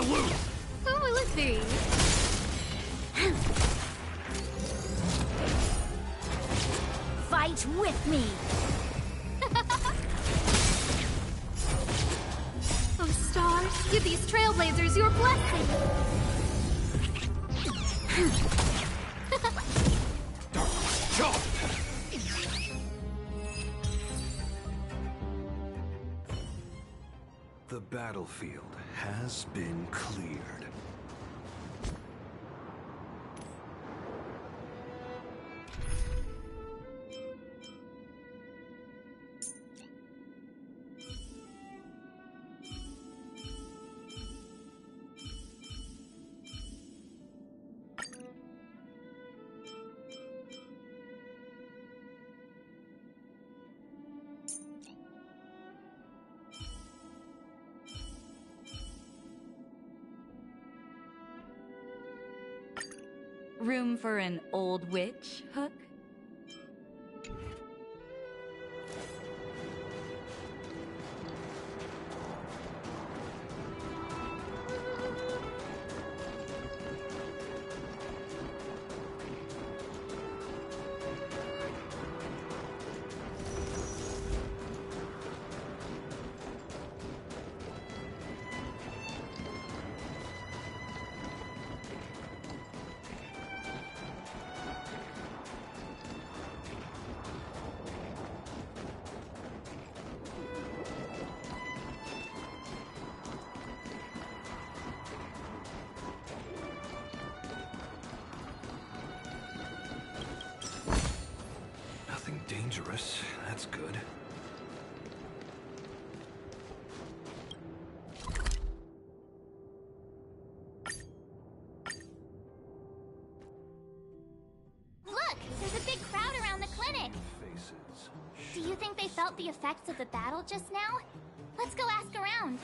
Salute! Oh, let's see. Fight with me! Oh, stars, give these trailblazers your blessing. Jump! The battlefield has been cleared. Room for an old witch, Hook? Dangerous. That's good. Look! There's a big crowd around the clinic! Faces. Do you think they felt the effects of the battle just now? Let's go ask around.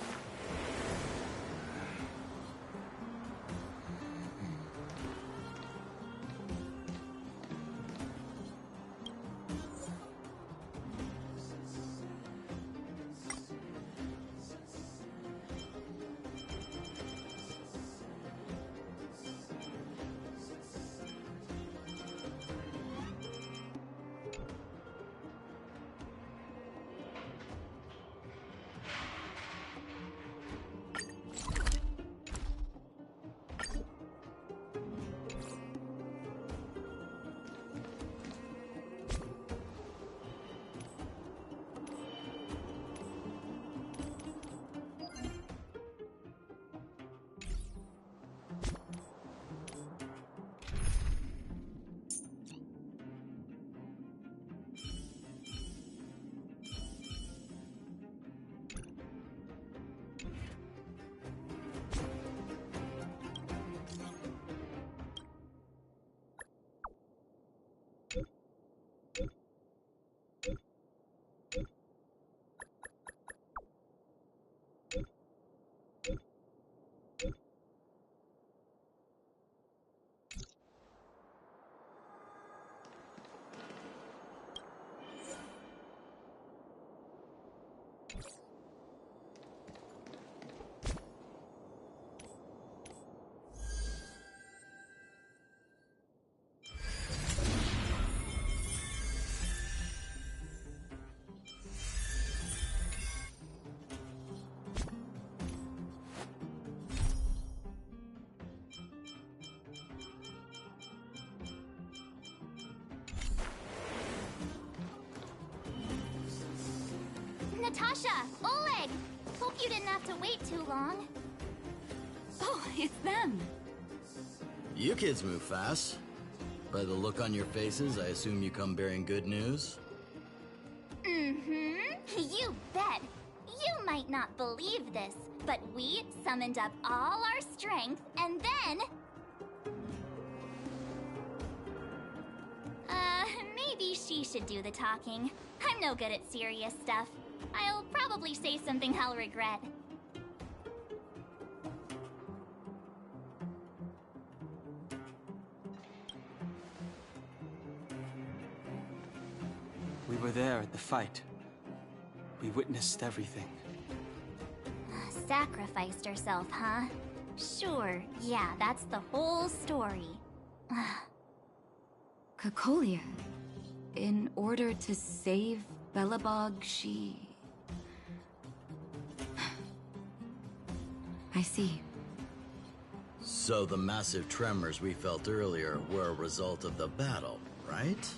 Natasha! Oleg! Hope you didn't have to wait too long. Oh, it's them! You kids move fast. By the look on your faces, I assume you come bearing good news? Mm-hmm. You bet. You might not believe this, but we summoned up all our strength, and then... maybe she should do the talking. I'm no good at serious stuff. I'll probably say something I'll regret. We were there at the fight. We witnessed everything. Sacrificed herself, huh? Sure, yeah, that's the whole story. Cocolia. In order to save Belobog, she... I see. So the massive tremors we felt earlier were a result of the battle, right?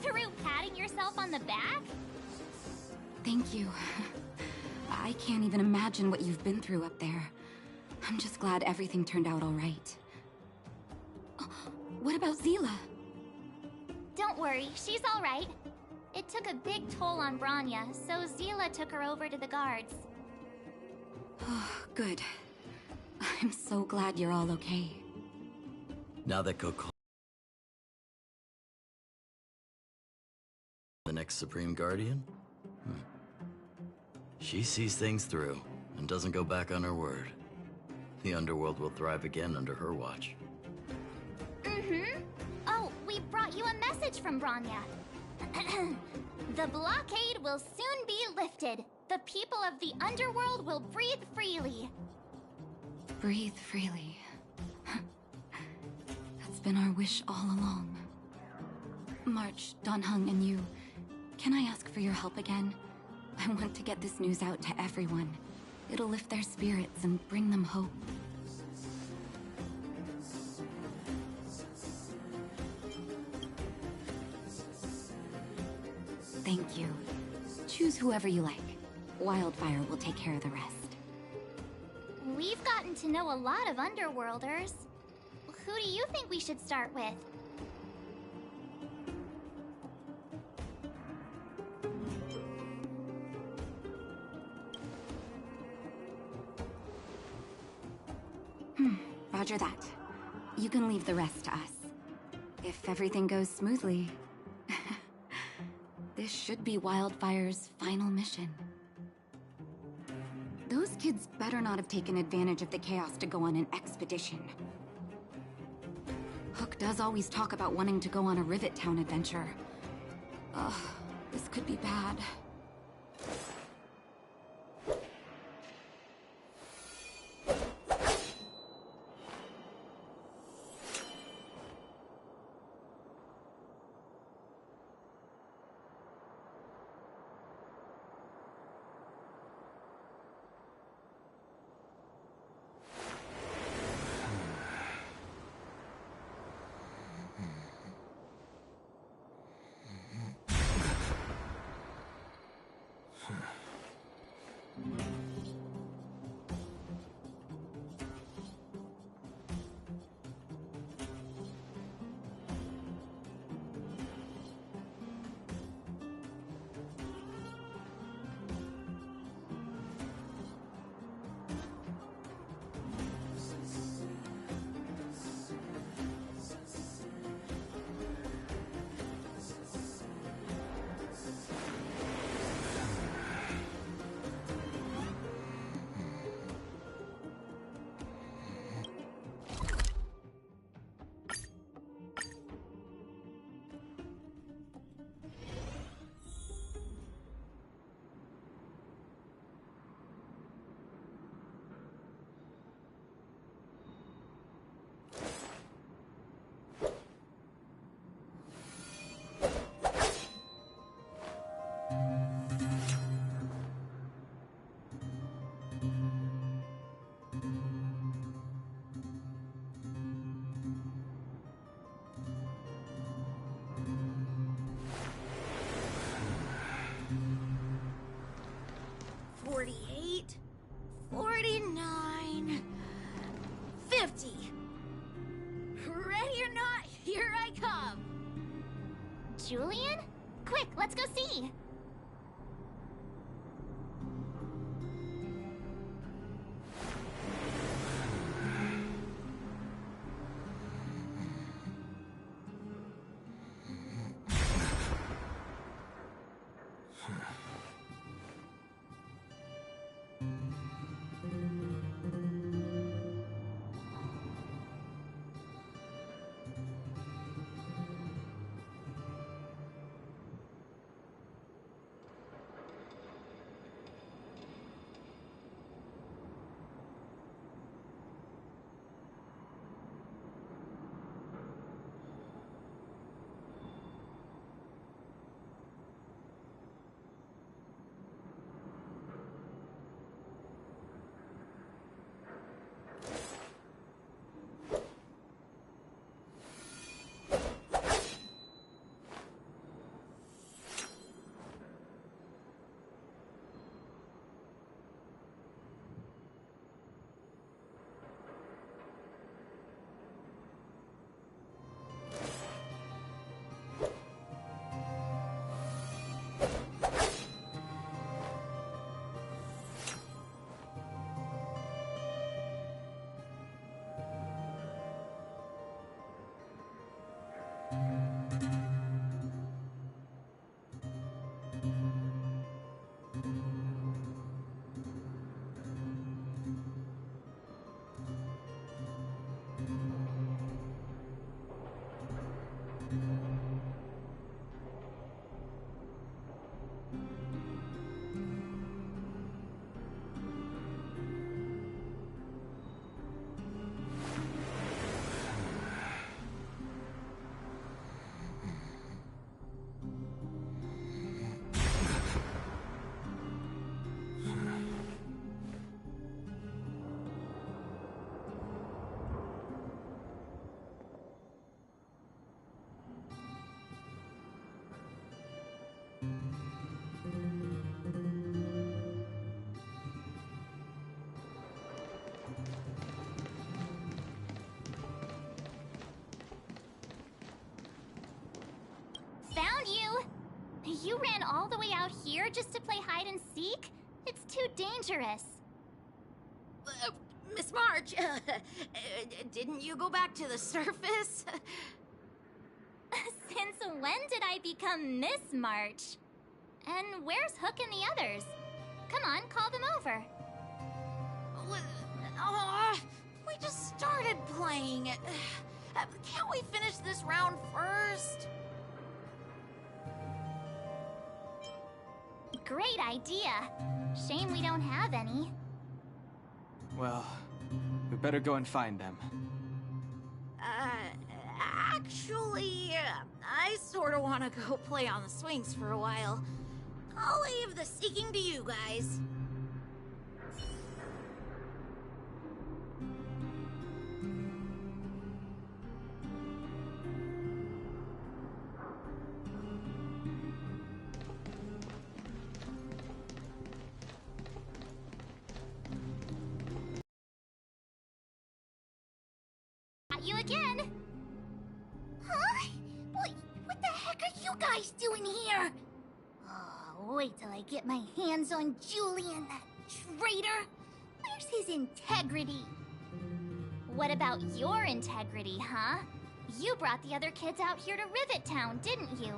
Through patting yourself on the back? Thank you. I can't even imagine what you've been through up there. I'm just glad everything turned out all right. What about Zila? Don't worry, she's all right. It took a big toll on Branya, so Zila took her over to the guards. Good. I'm so glad you're all okay. Now that Coco... the next Supreme Guardian? She sees things through, and doesn't go back on her word. The underworld will thrive again under her watch. Oh, we brought you a message from Branya. The blockade will soon be lifted. The people of the underworld will breathe freely. Breathe freely. That's been our wish all along. March, Donhung, and you, can I ask for your help again? I want to get this news out to everyone. It'll lift their spirits and bring them hope. Thank you. Choose whoever you like. Wildfire will take care of the rest. We've gotten to know a lot of underworlders. Who do you think we should start with? Roger that. You can leave the rest to us. If everything goes smoothly... this should be Wildfire's final mission. Those kids better not have taken advantage of the chaos to go on an expedition. Hook does always talk about wanting to go on a Rivet Town adventure. Ugh, this could be bad. Julian? Quick, let's go see! You ran all the way out here just to play hide and seek? It's too dangerous. Miss March, didn't you go back to the surface? Since when did I become Miss March? And where's Hook and the others? Come on, call them over. We just started playing. Can't we finish this round first? Great idea. Shame we don't have any. Well, we better go and find them. Actually, I sort of want to go play on the swings for a while. I'll leave the seeking to you guys. You again? Huh? What the heck are you guys doing here? Oh, wait till I get my hands on Julian, that traitor. Where's his integrity? What about your integrity, huh? You brought the other kids out here to Rivet Town, didn't you?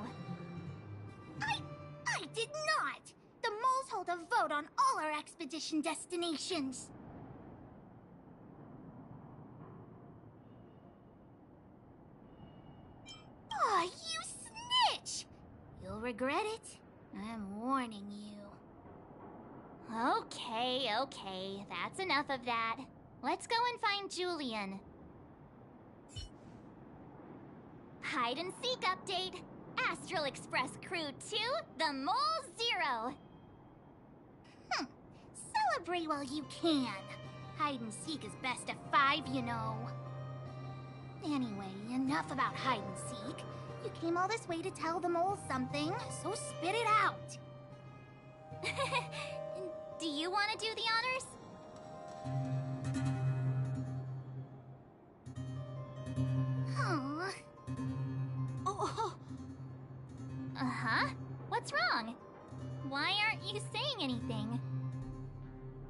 I did not! The moles hold a vote on all our expedition destinations. Aw, you snitch! You'll regret it. I'm warning you. Okay, that's enough of that. Let's go and find Julian. Hide and seek update. Astral Express Crew 2, the Mole 0. Celebrate while you can. Hide and seek is best of 5, you know. Anyway, enough about hide and seek. You came all this way to tell the moles something, so spit it out. Do you want to do the honors? Aw. Oh. Uh-huh. What's wrong? Why aren't you saying anything?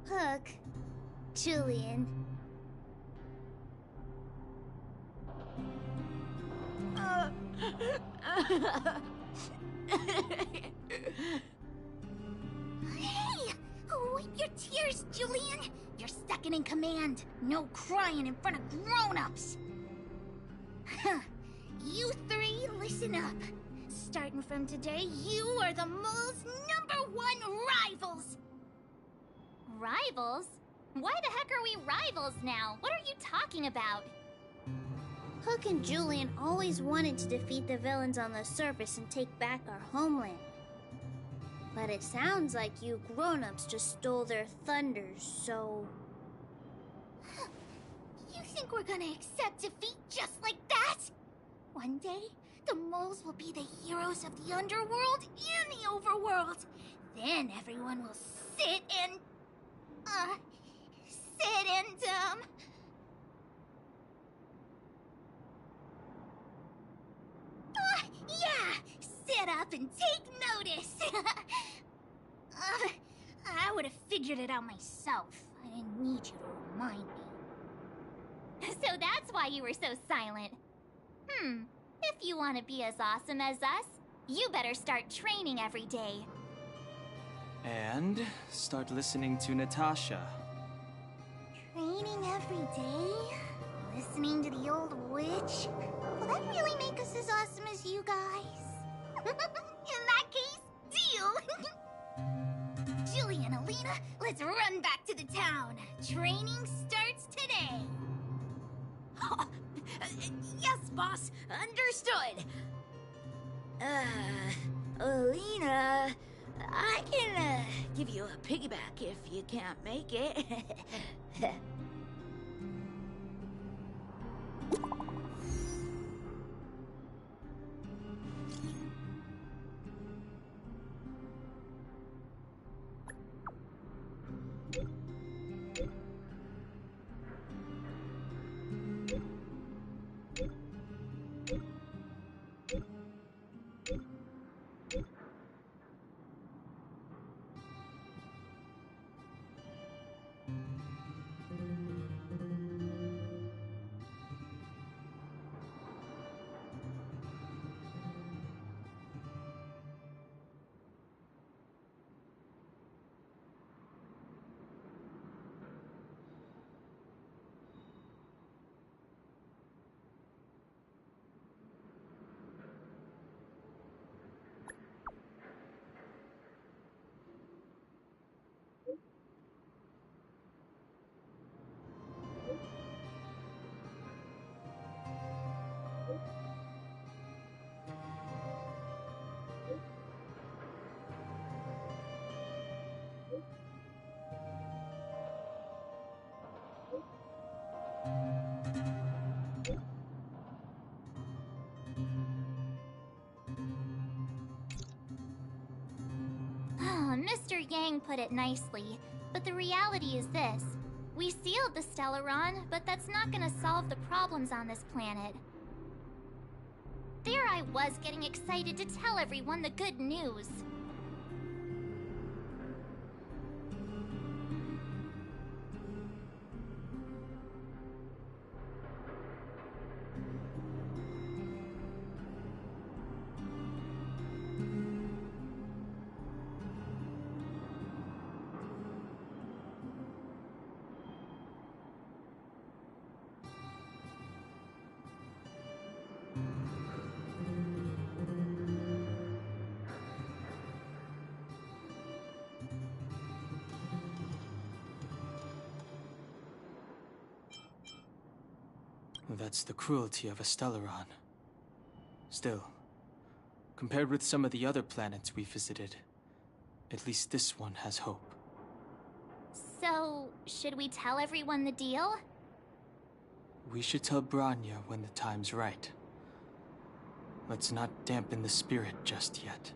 Hook. Julian. Hey! Wipe your tears, Julian! You're second in command. No crying in front of grown-ups. You three, listen up. Starting from today, you are the mole's #1 rivals! Rivals? Why the heck are we rivals now? What are you talking about? Hook and Julian always wanted to defeat the villains on the surface and take back our homeland. But it sounds like you grown-ups just stole their thunder, so... You think we're gonna accept defeat just like that? One day, the moles will be the heroes of the underworld and the overworld. Then everyone will sit and... yeah! Sit up and take notice! I would have figured it out myself. I didn't need you to remind me. So that's why you were so silent. If you want to be as awesome as us, you better start training every day. And start listening to Natasha. Training every day? Listening to the old witch? Will that really make us as awesome as you guys? In that case, deal! Julian, Alina, let's run back to the town. Training starts today. Yes, boss. Understood. Alina, I can give you a piggyback if you can't make it. Mr. Yang put it nicely, but the reality is this. We sealed the Stellaron, but that's not gonna solve the problems on this planet. There I was getting excited to tell everyone the good news. That's the cruelty of a Stellaron. Still, compared with some of the other planets we visited, at least this one has hope. So, should we tell everyone the deal? We should tell Branya when the time's right. Let's not dampen the spirit just yet.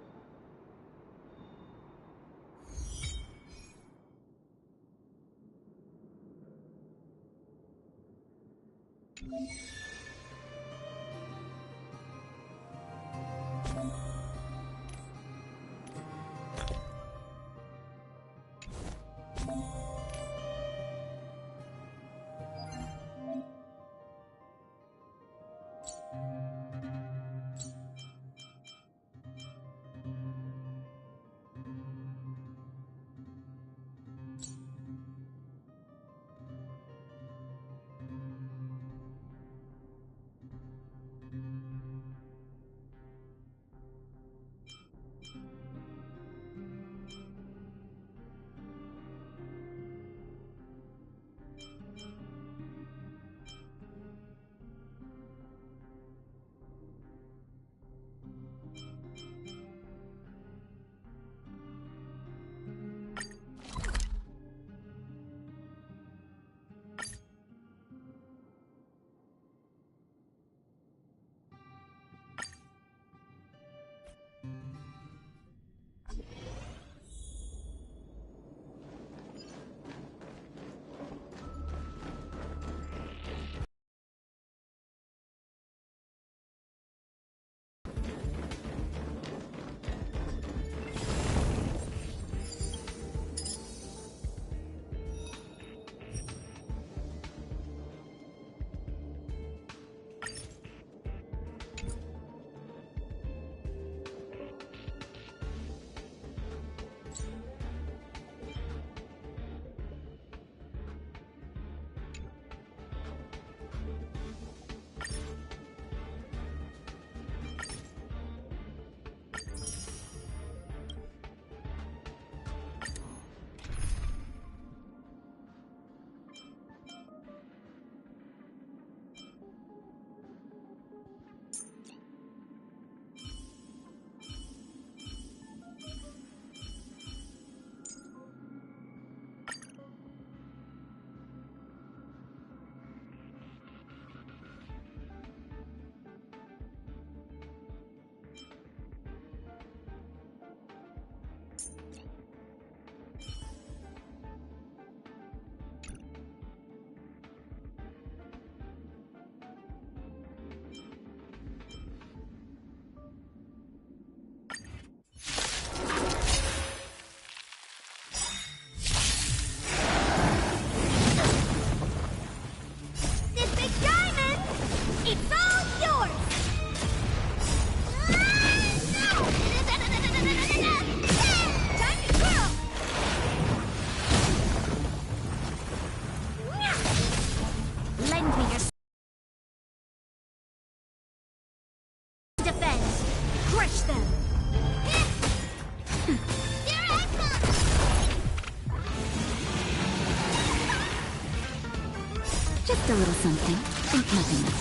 Just a little something. Think nothing of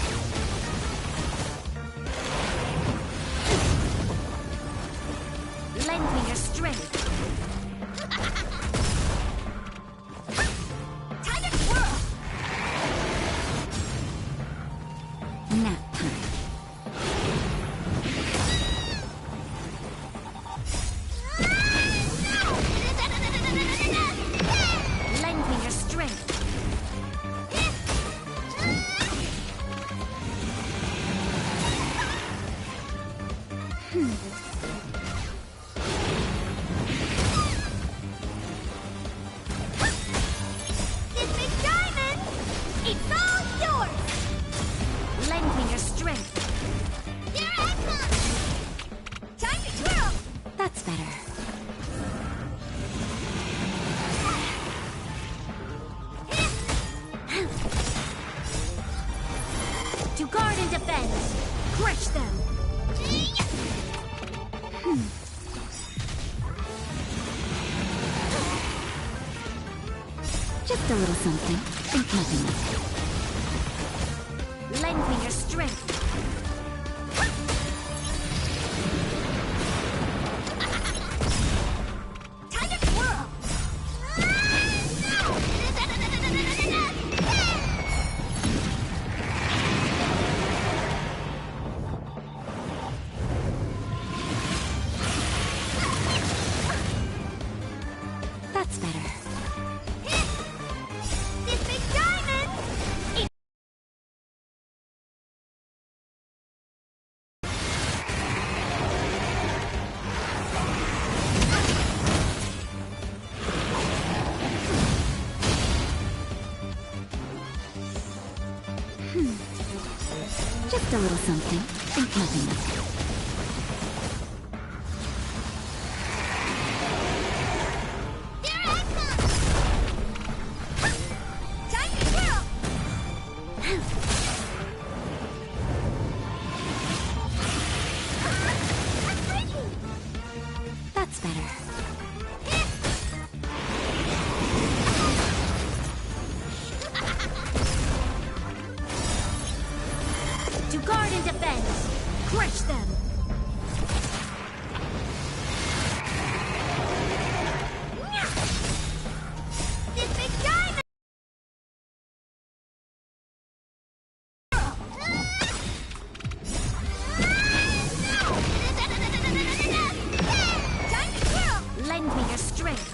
it. Lend me your strength. Time to twirl! Nap time. No! guard and defend! Crush them! Just a little something. Think nothing of it. Lend me your strength! Time to twirl! That's better. This big diamond! Just a little something. Think nothing of it. Here I come! Time to twirl! That's better. To guard and defend! Crush them! This big diamond! Time to twirl! Lend me your strength!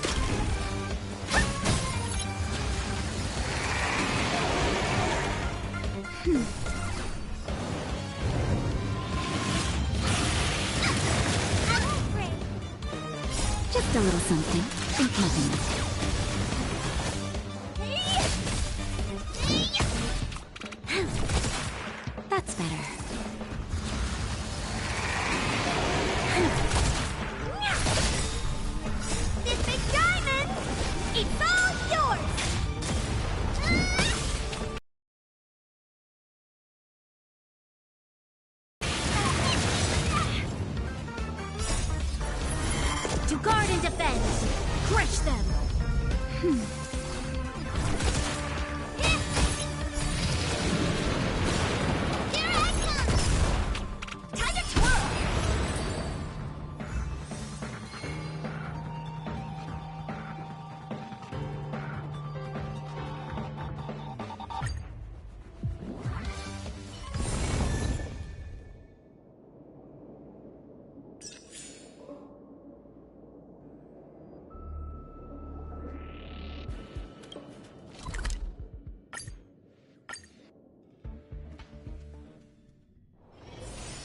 Just a little something. Think nothing of it. That's better. This big diamond! It's all yours! To guard and defend! Crush them! Here I come! Time to twirl!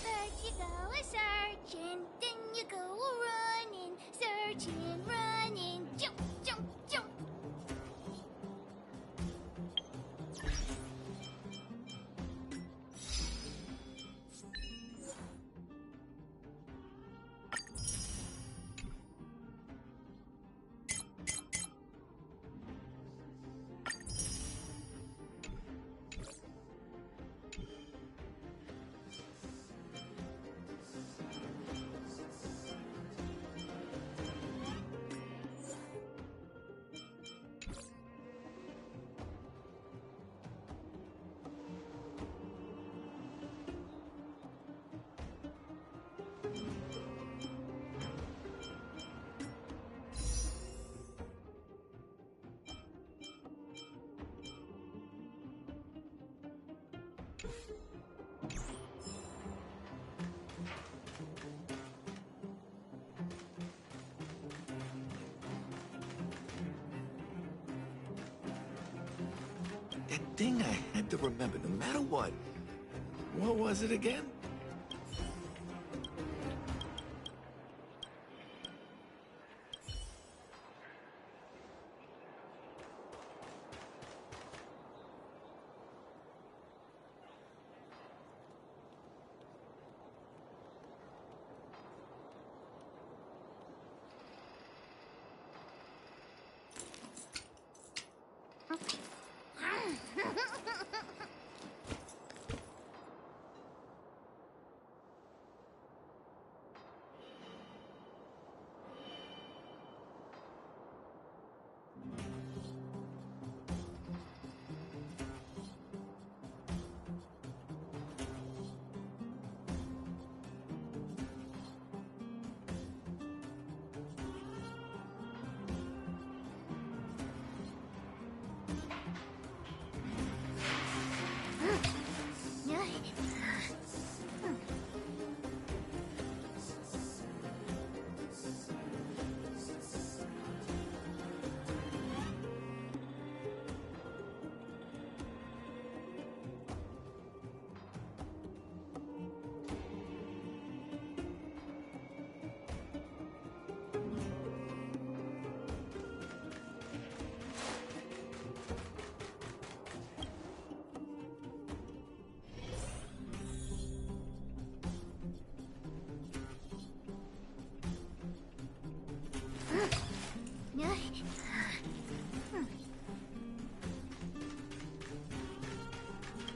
First you go a-searching, then you go a-running, searching, running, jump, jump, jump. That thing I had to remember, no matter what. What was it again?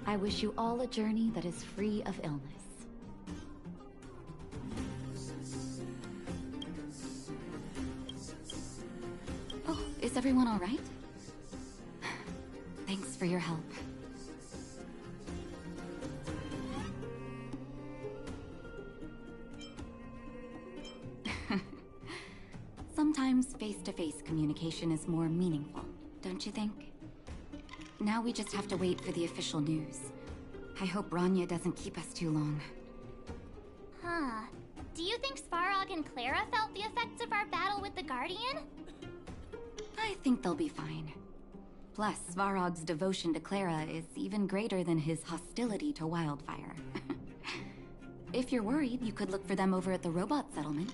I wish you all a journey that is free of illness. Oh, is everyone all right? Thanks for your help. Sometimes face-to-face communication is more meaningful, don't you think? Now we just have to wait for the official news. I hope Rania doesn't keep us too long. Huh. Do you think Svarog and Clara felt the effects of our battle with the Guardian? I think they'll be fine. Plus, Svarog's devotion to Clara is even greater than his hostility to Wildfire. If you're worried, you could look for them over at the robot settlement.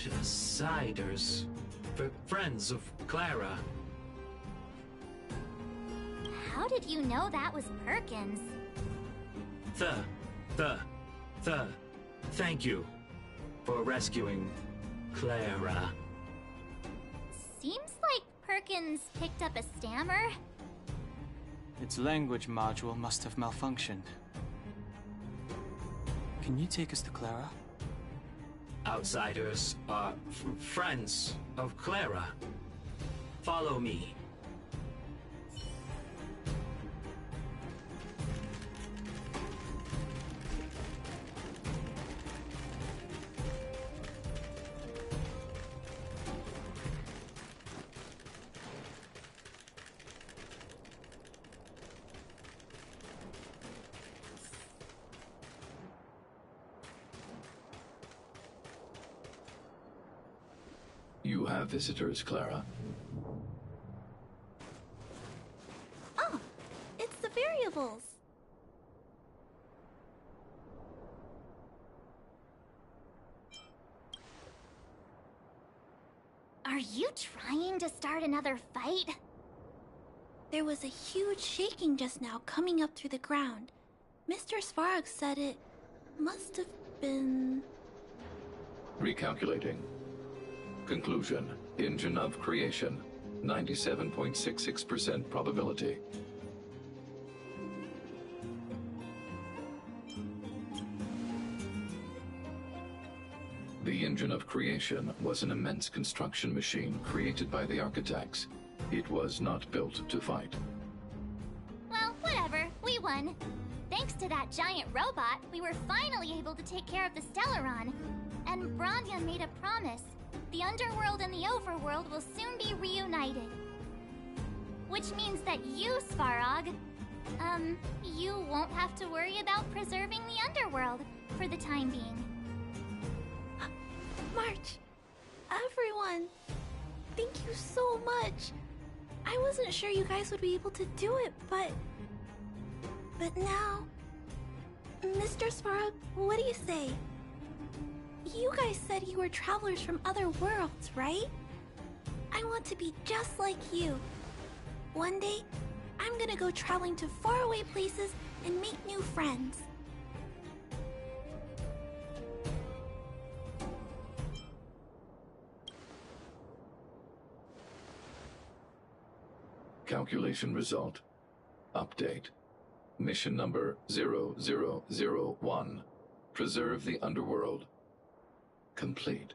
Outsiders. Friends of Clara. How did you know that was Perkins? Thank you for rescuing Clara. Seems like Perkins picked up a stammer. Its language module must have malfunctioned. Can you take us to Clara? Outsiders are friends of Clara. Follow me. You have visitors, Clara. Oh, it's the variables. Are you trying to start another fight? There was a huge shaking just now coming up through the ground. Mr. Svarog said it must have been... Recalculating. Conclusion. Engine of creation. 97.66% probability. The engine of creation was an immense construction machine created by the architects. It was not built to fight. Well, whatever. We won. Thanks to that giant robot, we were finally able to take care of the Stellaron. And Branya made a promise. The underworld and the overworld will soon be reunited. Which means that you, Svarog, you won't have to worry about preserving the underworld for the time being. March, everyone, thank you so much. I wasn't sure you guys would be able to do it, but now... Mr. Svarog, what do you say? You guys said you were travelers from other worlds, right? I want to be just like you. One day, I'm gonna go traveling to faraway places and make new friends. Calculation result. Update. Mission number 0001. Preserve the underworld. Complete.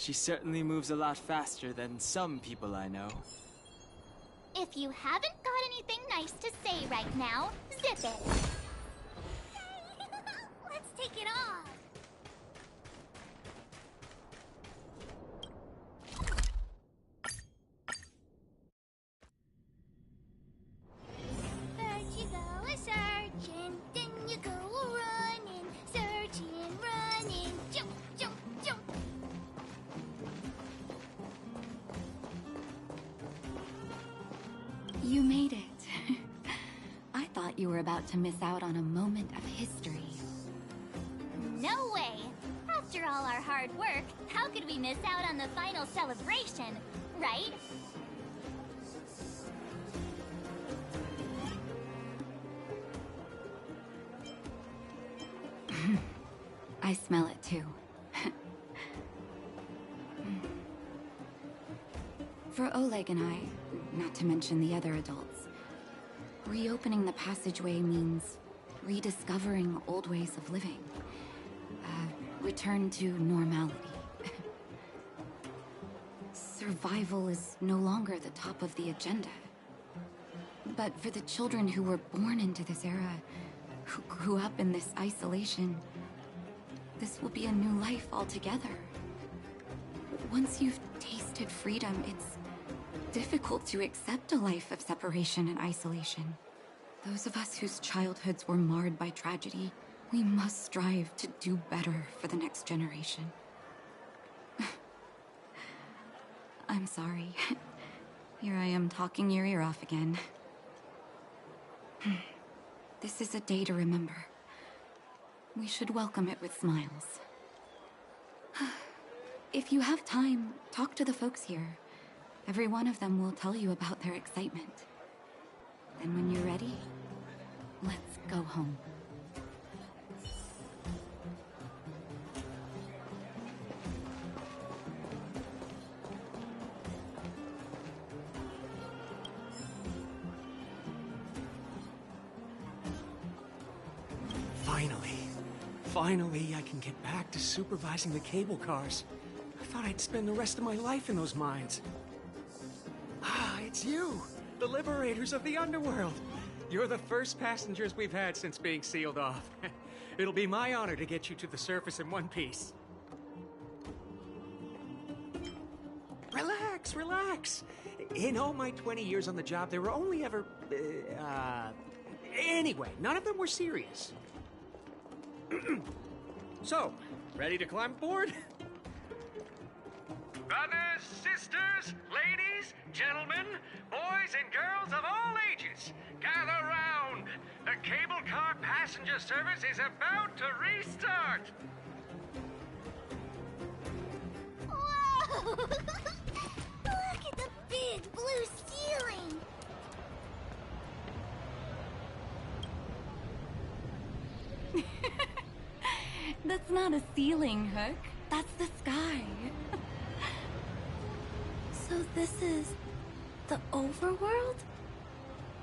She certainly moves a lot faster than some people I know. If you haven't got anything nice to say right now, zip it. Let's take it off. First you go a-searching, then you go a-running, searching, running, jump, jump, jump. You made it. I thought you were about to miss out on a moment of history. No way! After all our hard work, how could we miss out on the final celebration, right? I smell it too. For Oleg and I, not to mention the other adults, reopening the passageway means rediscovering old ways of living. Return to normality. Survival is no longer the top of the agenda. But for the children who were born into this era, who grew up in this isolation, this will be a new life altogether. Once you've tasted freedom, it's difficult to accept a life of separation and isolation. Those of us whose childhoods were marred by tragedy, we must strive to do better for the next generation. I'm sorry. Here I am talking your ear off again. This is a day to remember. We should welcome it with smiles. If you have time, talk to the folks here. Every one of them will tell you about their excitement. Then when you're ready, let's go home. Finally, I can get back to supervising the cable cars. I thought I'd spend the rest of my life in those mines. Ah, it's you, the liberators of the underworld. You're the first passengers we've had since being sealed off. It'll be my honor to get you to the surface in one piece. Relax, relax. In all my 20 years on the job, there were only ever... Anyway, none of them were serious. So, ready to climb aboard? Brothers, sisters, ladies, gentlemen, boys and girls of all ages, gather round. The cable car passenger service is about to restart. Whoa! Look at the big blue ceiling! That's not a ceiling, Hook. That's the sky. So this is the overworld?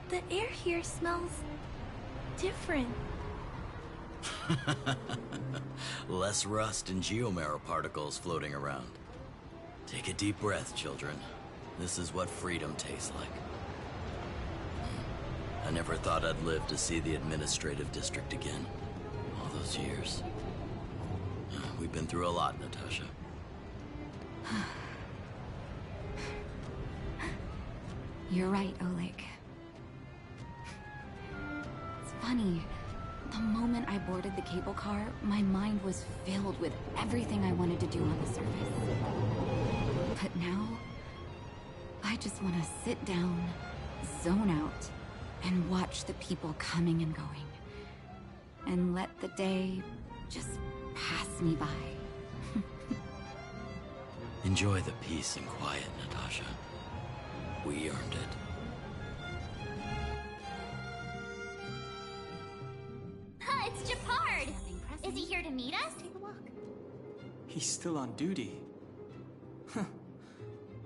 The air here smells different. Less rust and geomarrow particles floating around. Take a deep breath, children. This is what freedom tastes like. I never thought I'd live to see the administrative district again. All those years. We've been through a lot, Natasha. You're right, Oleg. It's funny. The moment I boarded the cable car, my mind was filled with everything I wanted to do on the surface. But now, I just want to sit down, zone out, and watch the people coming and going. And let the day just pass me by. Enjoy the peace and quiet, Natasha. We earned it. It's Japard! Is he here to meet us? He's still on duty. Huh.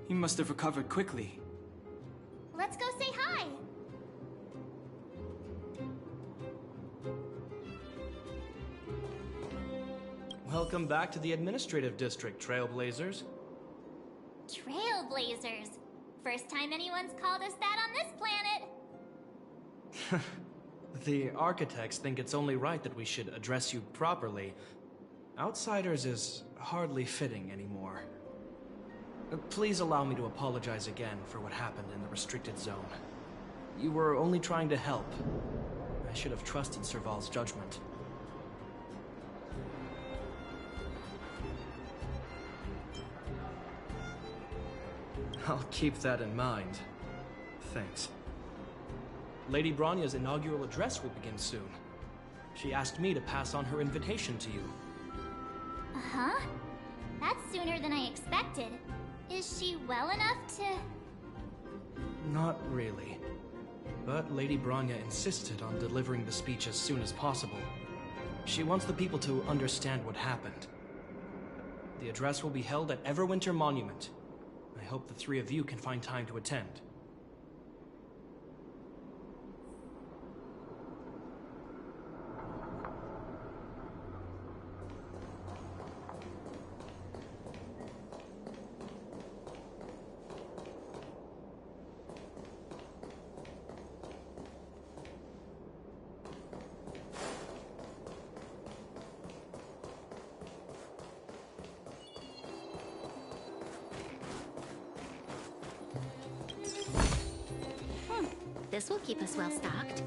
He must have recovered quickly. Let's go say hi! Welcome back to the administrative district, Trailblazers. trailblazers. First time anyone's called us that on this planet. The architects think it's only right that we should address you properly. Outsiders is hardly fitting anymore. Please allow me to apologize again for what happened in the restricted zone. You were only trying to help. I should have trusted Serval's judgment. I'll keep that in mind. Thanks. Lady Bronya's inaugural address will begin soon. She asked me to pass on her invitation to you. Uh-huh. That's sooner than I expected. Is she well enough to... Not really. But Lady Bronya insisted on delivering the speech as soon as possible. She wants the people to understand what happened. The address will be held at Everwinter Monument. I hope the three of you can find time to attend. This will keep us well stocked.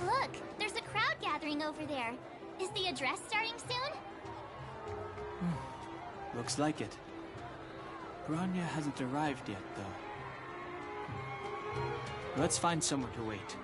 Look, there's a crowd gathering over there. Is the address starting soon? Looks like it. Bronya hasn't arrived yet, though. Let's find somewhere to wait.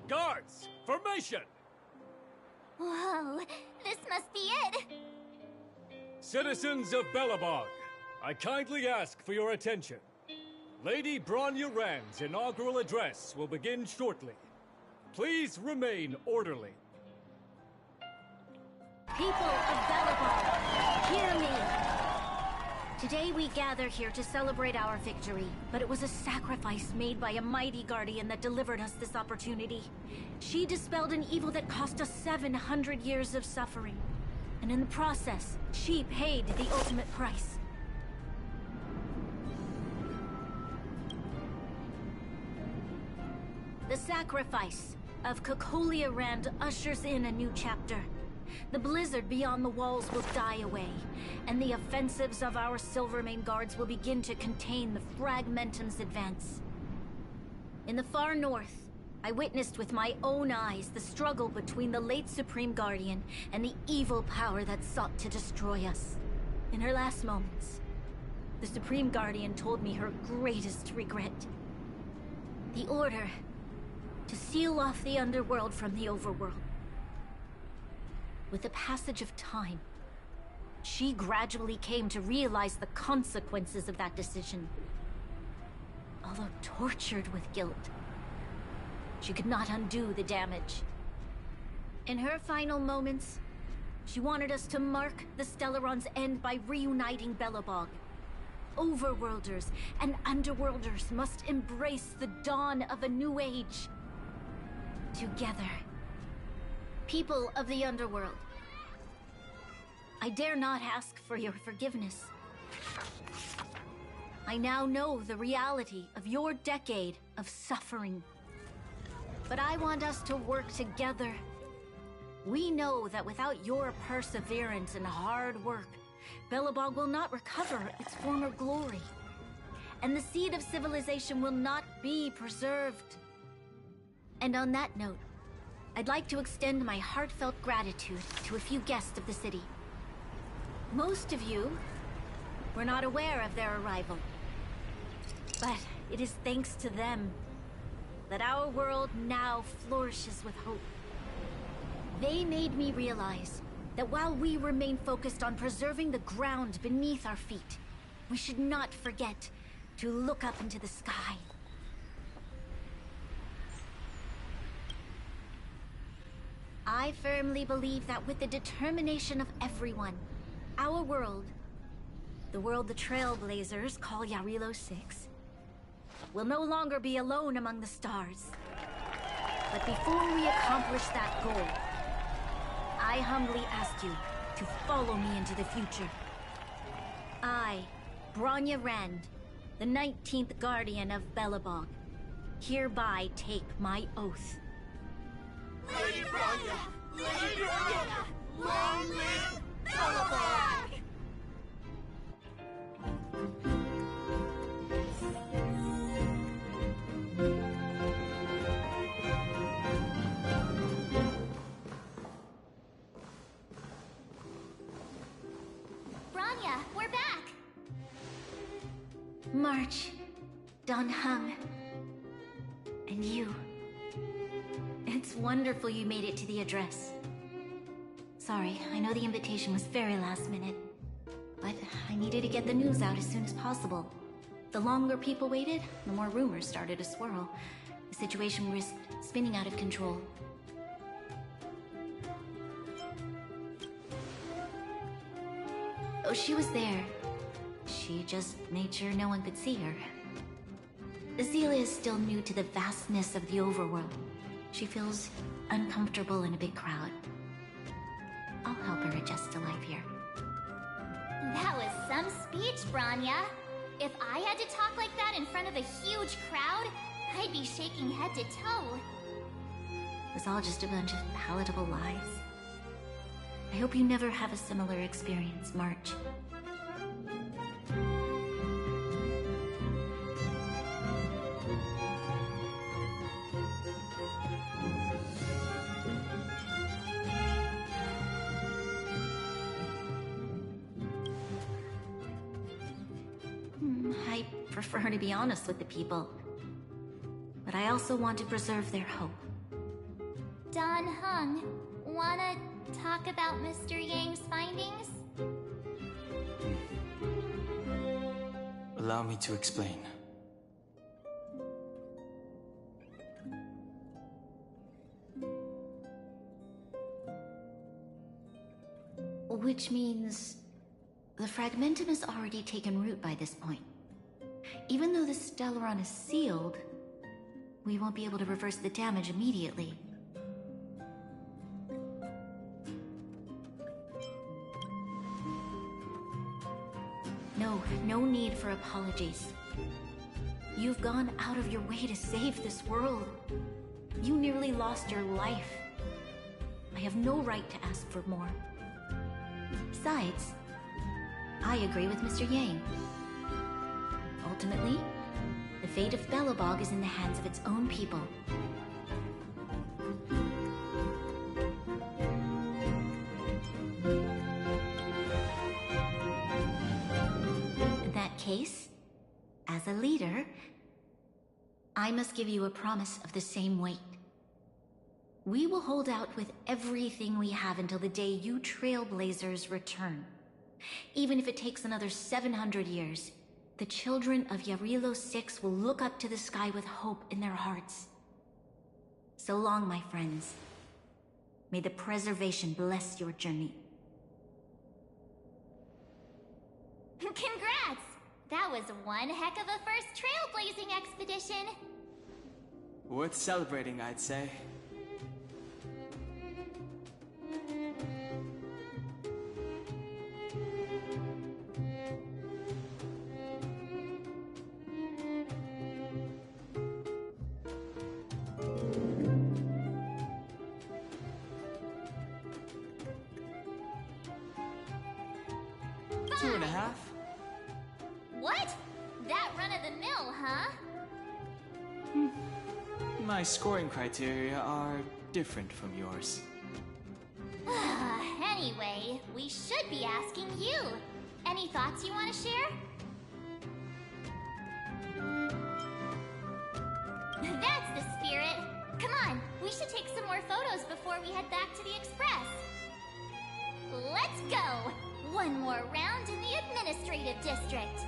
Guards! Formation! Whoa, this must be it! Citizens of Belobog, I kindly ask for your attention. Lady Bronya Rand's inaugural address will begin shortly. Please remain orderly. People of Belobog, hear me! Today we gather here to celebrate our victory, but it was a sacrifice made by a mighty guardian that delivered us this opportunity. She dispelled an evil that cost us 700 years of suffering. And in the process, she paid the ultimate price. The sacrifice of Cocolia Rand ushers in a new chapter. The blizzard beyond the walls will die away, and the offensives of our Silvermane guards will begin to contain the Fragmentum's advance. In the far north, I witnessed with my own eyes the struggle between the late Supreme Guardian and the evil power that sought to destroy us. In her last moments, the Supreme Guardian told me her greatest regret. The order to seal off the underworld from the overworld. With the passage of time, she gradually came to realize the consequences of that decision. Although tortured with guilt, she could not undo the damage. In her final moments, she wanted us to mark the Stellaron's end by reuniting Belobog. Overworlders and Underworlders must embrace the dawn of a new age. Together. People of the Underworld, I dare not ask for your forgiveness. I now know the reality of your decade of suffering. But I want us to work together. We know that without your perseverance and hard work, Belobog will not recover its former glory. And the seed of civilization will not be preserved. And on that note, I'd like to extend my heartfelt gratitude to a few guests of the city. Most of you were not aware of their arrival. But it is thanks to them that our world now flourishes with hope. They made me realize that while we remain focused on preserving the ground beneath our feet, we should not forget to look up into the sky. I firmly believe that with the determination of everyone, our world, the world the Trailblazers call Yarilo 6, will no longer be alone among the stars. But before we accomplish that goal, I humbly ask you to follow me into the future. I, Bronya Rand, the 19th Guardian of Belobog, hereby take my oath. Lady Bronya! Lady Bronya! Long live Belobog! Bronya, we're back! March, Don Hung, and you. It's wonderful you made it to the address. Sorry, I know the invitation was very last minute, but I needed to get the news out as soon as possible. The longer people waited, the more rumors started to swirl. The situation risked spinning out of control. Oh, she was there. She just made sure no one could see her. Azela is still new to the vastness of the overworld. She feels uncomfortable in a big crowd. I'll help her adjust to life here. That was some speech, Bronya. If I had to talk like that in front of a huge crowd, I'd be shaking head to toe. It was all just a bunch of palatable lies. I hope you never have a similar experience, March. I prefer to be honest with the people, but I also want to preserve their hope. Don Hung, wanna talk about Mr. Yang's findings? Allow me to explain. Which means the Fragmentum has already taken root by this point. Even though the Stellaron is sealed, we won't be able to reverse the damage immediately. No need for apologies. You've gone out of your way to save this world. You nearly lost your life. I have no right to ask for more. Besides, I agree with Mr. Yang. Ultimately, the fate of Belobog is in the hands of its own people. In that case, as a leader, I must give you a promise of the same weight. We will hold out with everything we have until the day you Trailblazers return. Even if it takes another 700 years, the children of Yarilo 6 will look up to the sky with hope in their hearts. So long, my friends. May the preservation bless your journey. Congrats! That was one heck of a first trailblazing expedition! Worth celebrating, I'd say. My scoring criteria are different from yours. Anyway, we should be asking you. Any thoughts you want to share? That's the spirit. Come on, we should take some more photos before we head back to the Express. Let's go! One more round in the administrative district.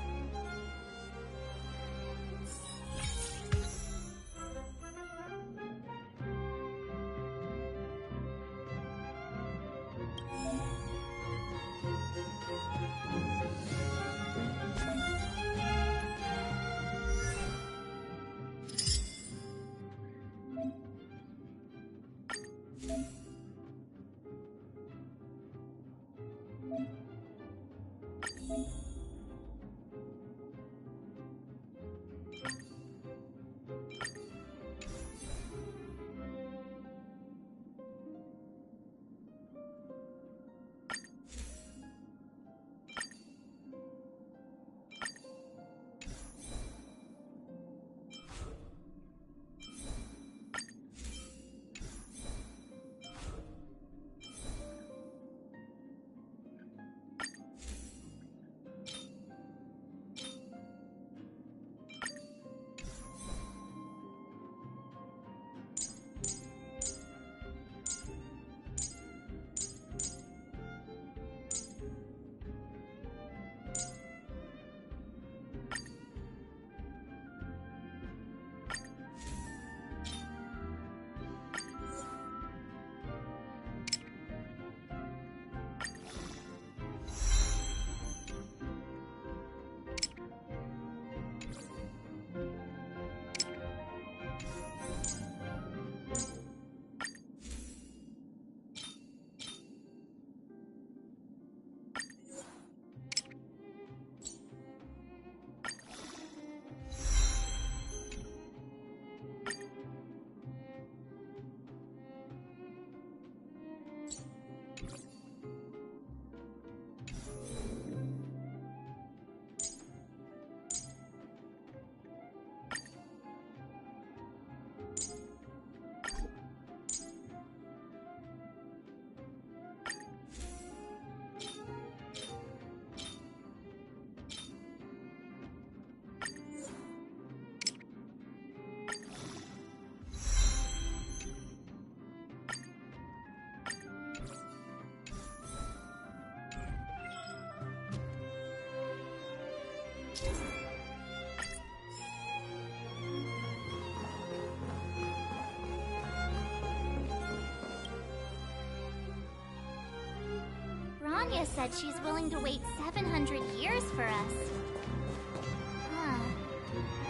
Anya said she's willing to wait 700 years for us. Huh.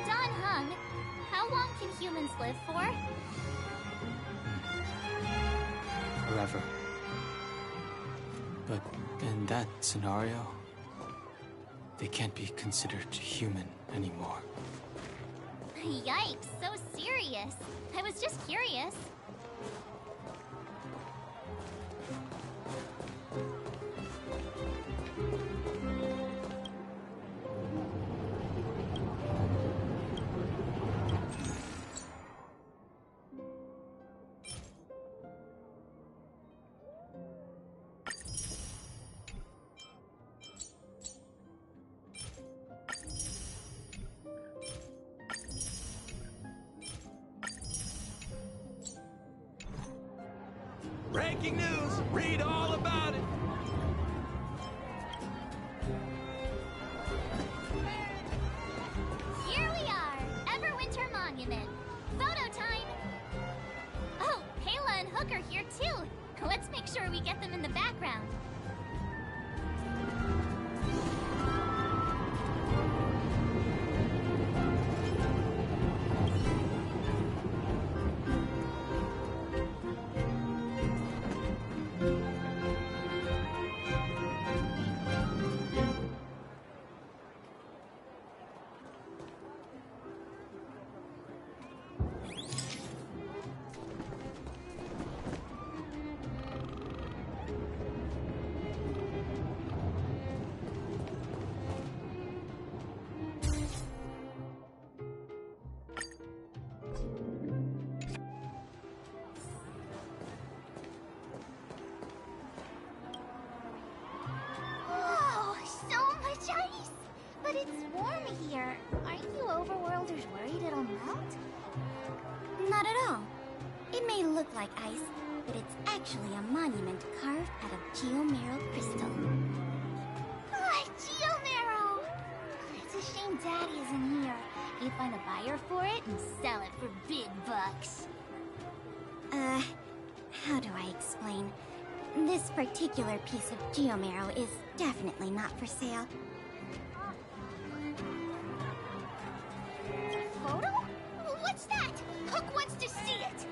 Don Hung, how long can humans live for? Forever. But in that scenario, they can't be considered human anymore. Yikes, so serious. I was just curious. Breaking news! Read all about it! Here we are! Everwinter Monument. Photo time! Oh, Kayla and Hook are here too! Let's make sure we get them in the background. It may look like ice, but it's actually a monument carved out of geomerald crystal. Ah, geomarrow! It's a shame Daddy isn't here. He'd find a buyer for it and sell it for big bucks. How do I explain? This particular piece of geomarrow is definitely not for sale. Photo? What's that? Hook wants to see it!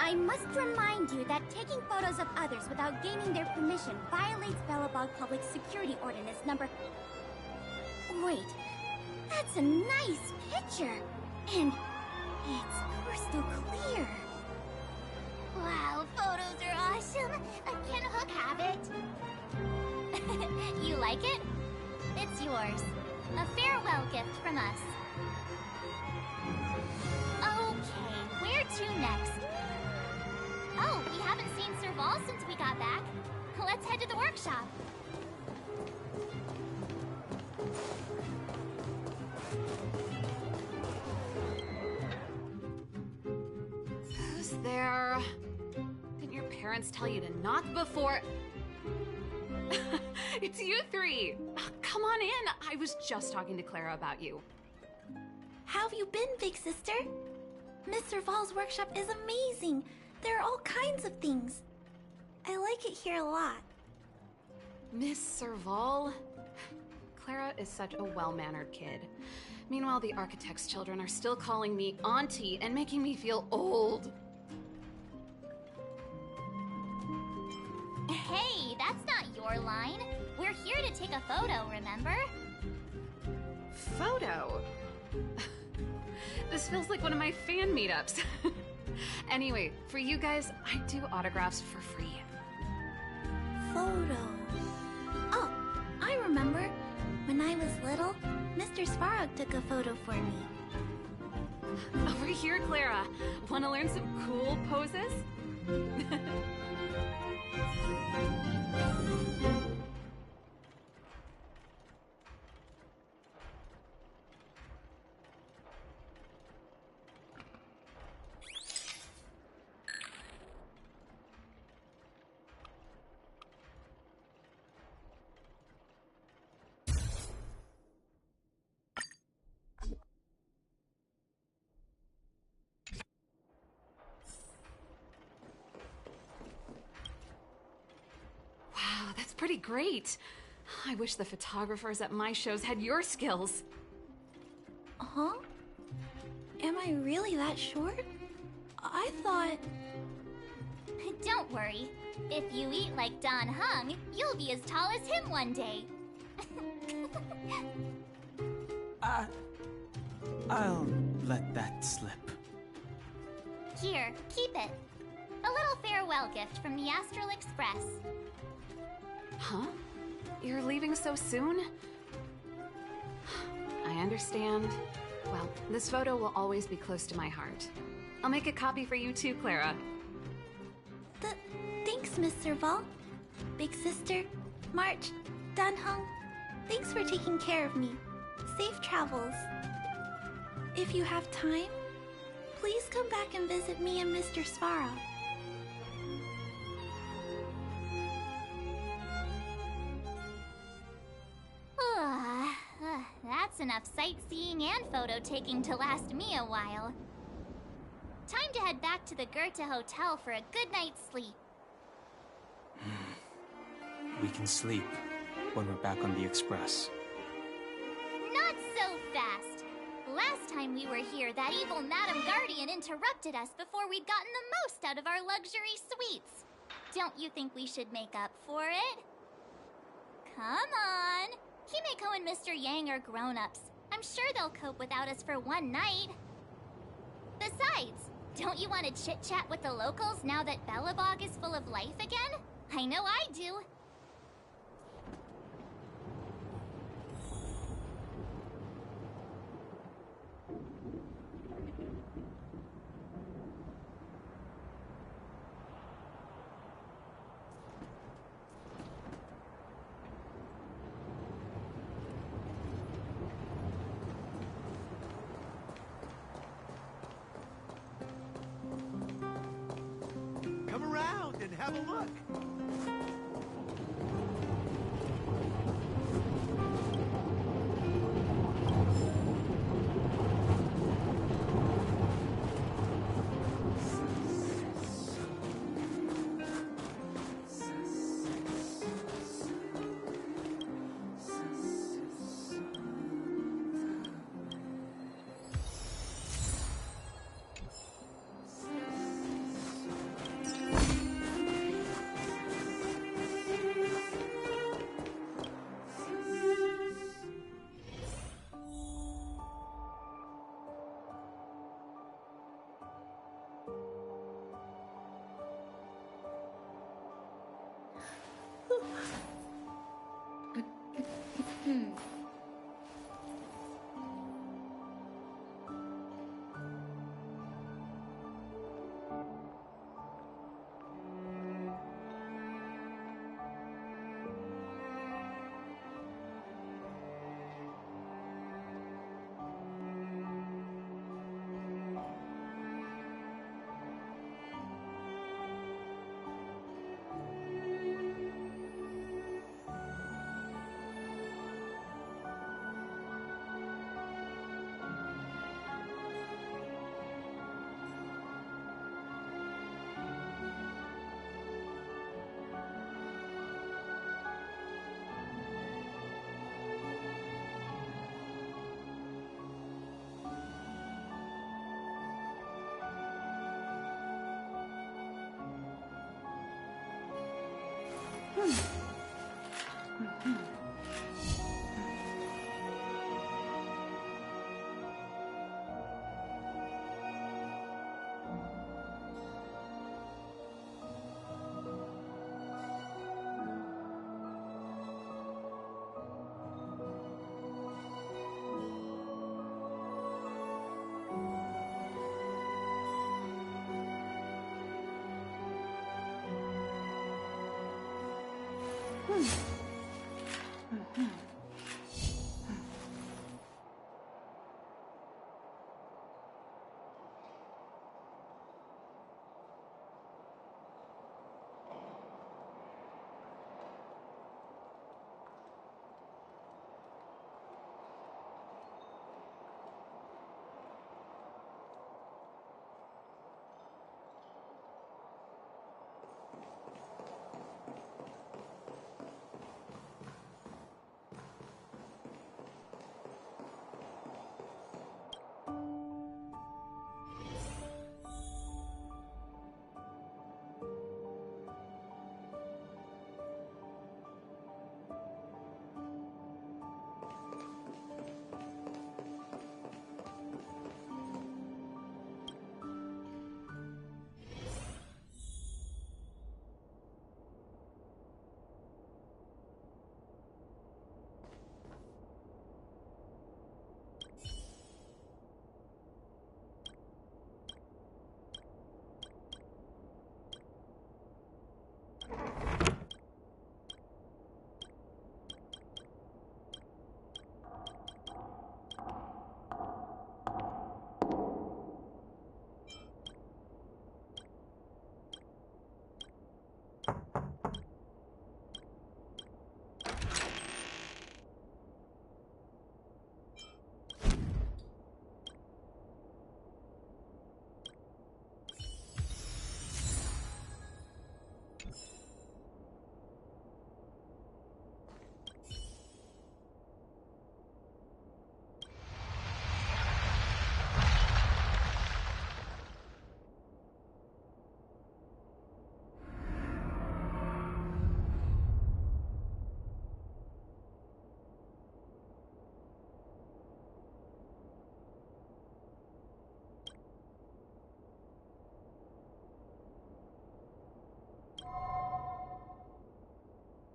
I must remind you that taking photos of others without gaining their permission violates Belobog Public Security Ordinance number... Wait, that's a nice picture! And it's crystal clear. Wow, photos are awesome! Can Hook have it? You like it? It's yours. A farewell gift from us. Okay, where to next? Oh, we haven't seen Serval since we got back. Let's head to the workshop. Who's there? Didn't your parents tell you to knock before... It's you three! Come on in! I was just talking to Clara about you. How have you been, big sister? Miss Serval's workshop is amazing. There are all kinds of things. I like it here a lot. Miss Serval? Clara is such a well-mannered kid. Meanwhile, the architect's children are still calling me auntie and making me feel old. Hey, that's not your line. We're here to take a photo, remember? Photo? This feels like one of my fan meetups. Anyway, for you guys, I do autographs for free. Photo. Oh, I remember. When I was little, Mr. Svarog took a photo for me. Over here, Clara. Want to learn some cool poses? Wow, that's pretty great. I wish the photographers at my shows had your skills. Huh? Am I really that short? I thought... Don't worry. If you eat like Don Hung, you'll be as tall as him one day. I'll let that slip. Here, keep it. A little farewell gift from the Astral Express. Huh? You're leaving so soon? I understand. Well, this photo will always be close to my heart. I'll make a copy for you too, Clara. Thanks, Miss Serval. Big sister, March, Dunhung, thanks for taking care of me. Safe travels. If you have time, please come back and visit me and Mr. Svarog. That's enough sightseeing and photo-taking to last me a while. Time to head back to the Goethe Hotel for a good night's sleep. We can sleep when we're back on the Express. Not so fast! Last time we were here, that evil Madam Guardian interrupted us before we'd gotten the most out of our luxury suites. Don't you think we should make up for it? Come on! Himeko and Mr. Yang are grown-ups. I'm sure they'll cope without us for one night. Besides, don't you want to chit-chat with the locals now that Belobog is full of life again? I know I do. around and have a look.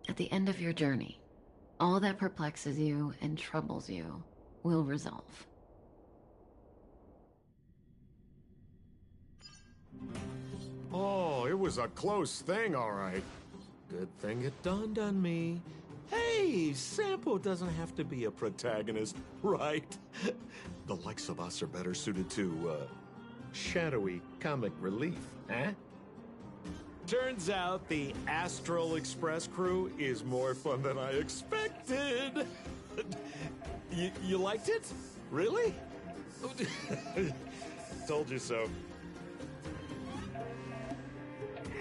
At the end of your journey, all that perplexes you and troubles you will resolve. Oh, it was a close thing, all right. Good thing it dawned on me. Hey, Sampo doesn't have to be a protagonist, right? The likes of us are better suited to, shadowy comic relief, eh? Turns out the Astral Express crew is more fun than I expected. You liked it? Really? Told you so.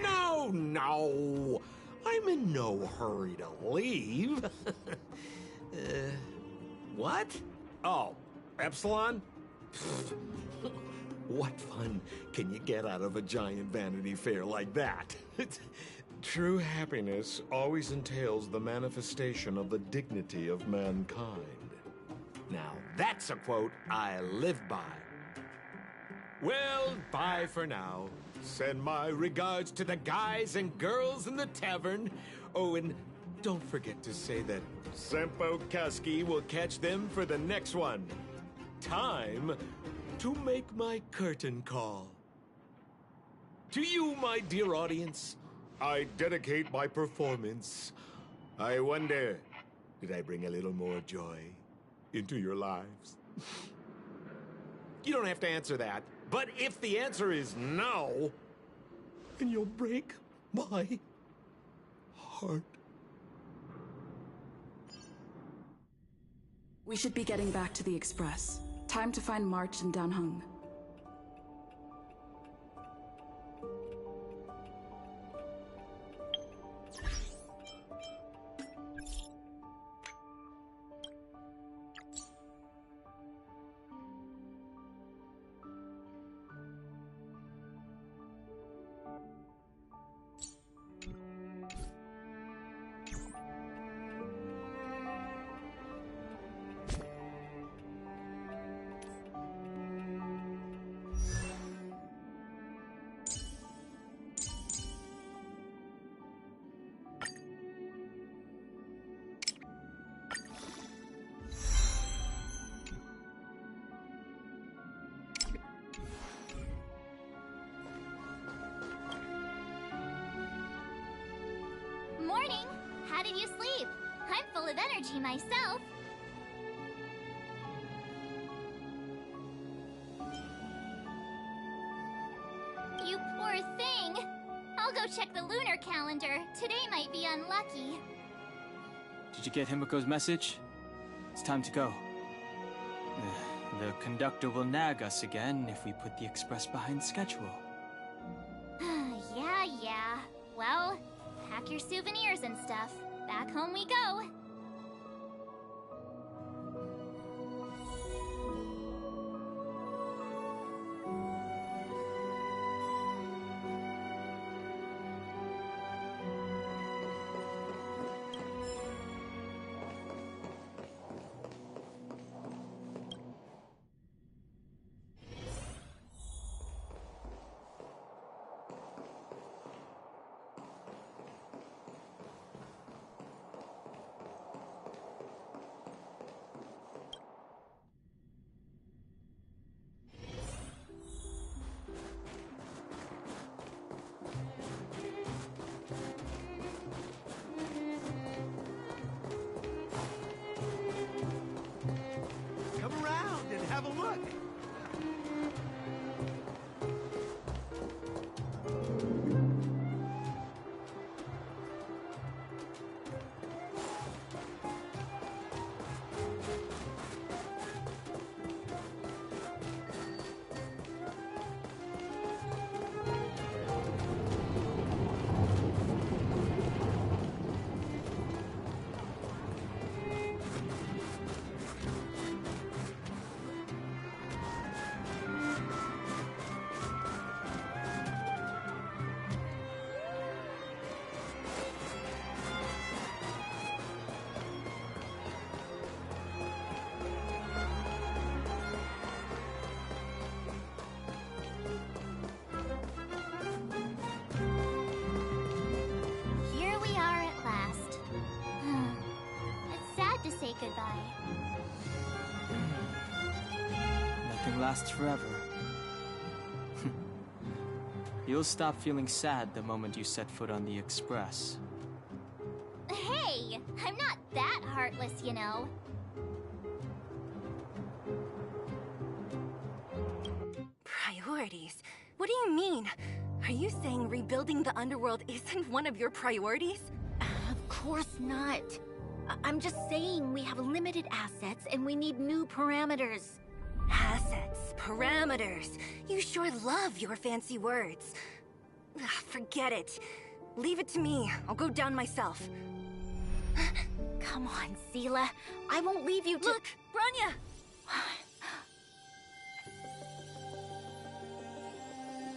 No. I'm in no hurry to leave. What? Oh, Epsilon? What fun can you get out of a giant Vanity Fair like that? True happiness always entails the manifestation of the dignity of mankind. Now, that's a quote I live by. Well, bye for now. Send my regards to the guys and girls in the tavern. Oh, and don't forget to say that Sempo Kusky will catch them for the next one. Time to make my curtain call. To you, my dear audience, I dedicate my performance. I wonder, did I bring a little more joy into your lives? You don't have to answer that, but if the answer is no, then you'll break my heart. We should be getting back to the Express. Time to find March and Danhung. Morning! How did you sleep? I'm full of energy myself. You poor thing! I'll go check the lunar calendar. Today might be unlucky. Did you get Himiko's message? It's time to go. The conductor will nag us again if we put the express behind schedule. Yeah. Well, pack your souvenirs and stuff. Back home we go. Come around and have a look. Here we are at last. It's sad to say goodbye. Nothing lasts forever. You'll stop feeling sad the moment you set foot on the express. Hey, I'm not that heartless, you know. Priorities? What do you mean? Are you saying rebuilding the underworld isn't one of your priorities? Of course not. I'm just saying we have limited assets and we need new parameters. Assets, parameters. You sure love your fancy words. Ugh, forget it. Leave it to me. I'll go down myself. Come on, Seela. I won't leave you to— Look, Bronya!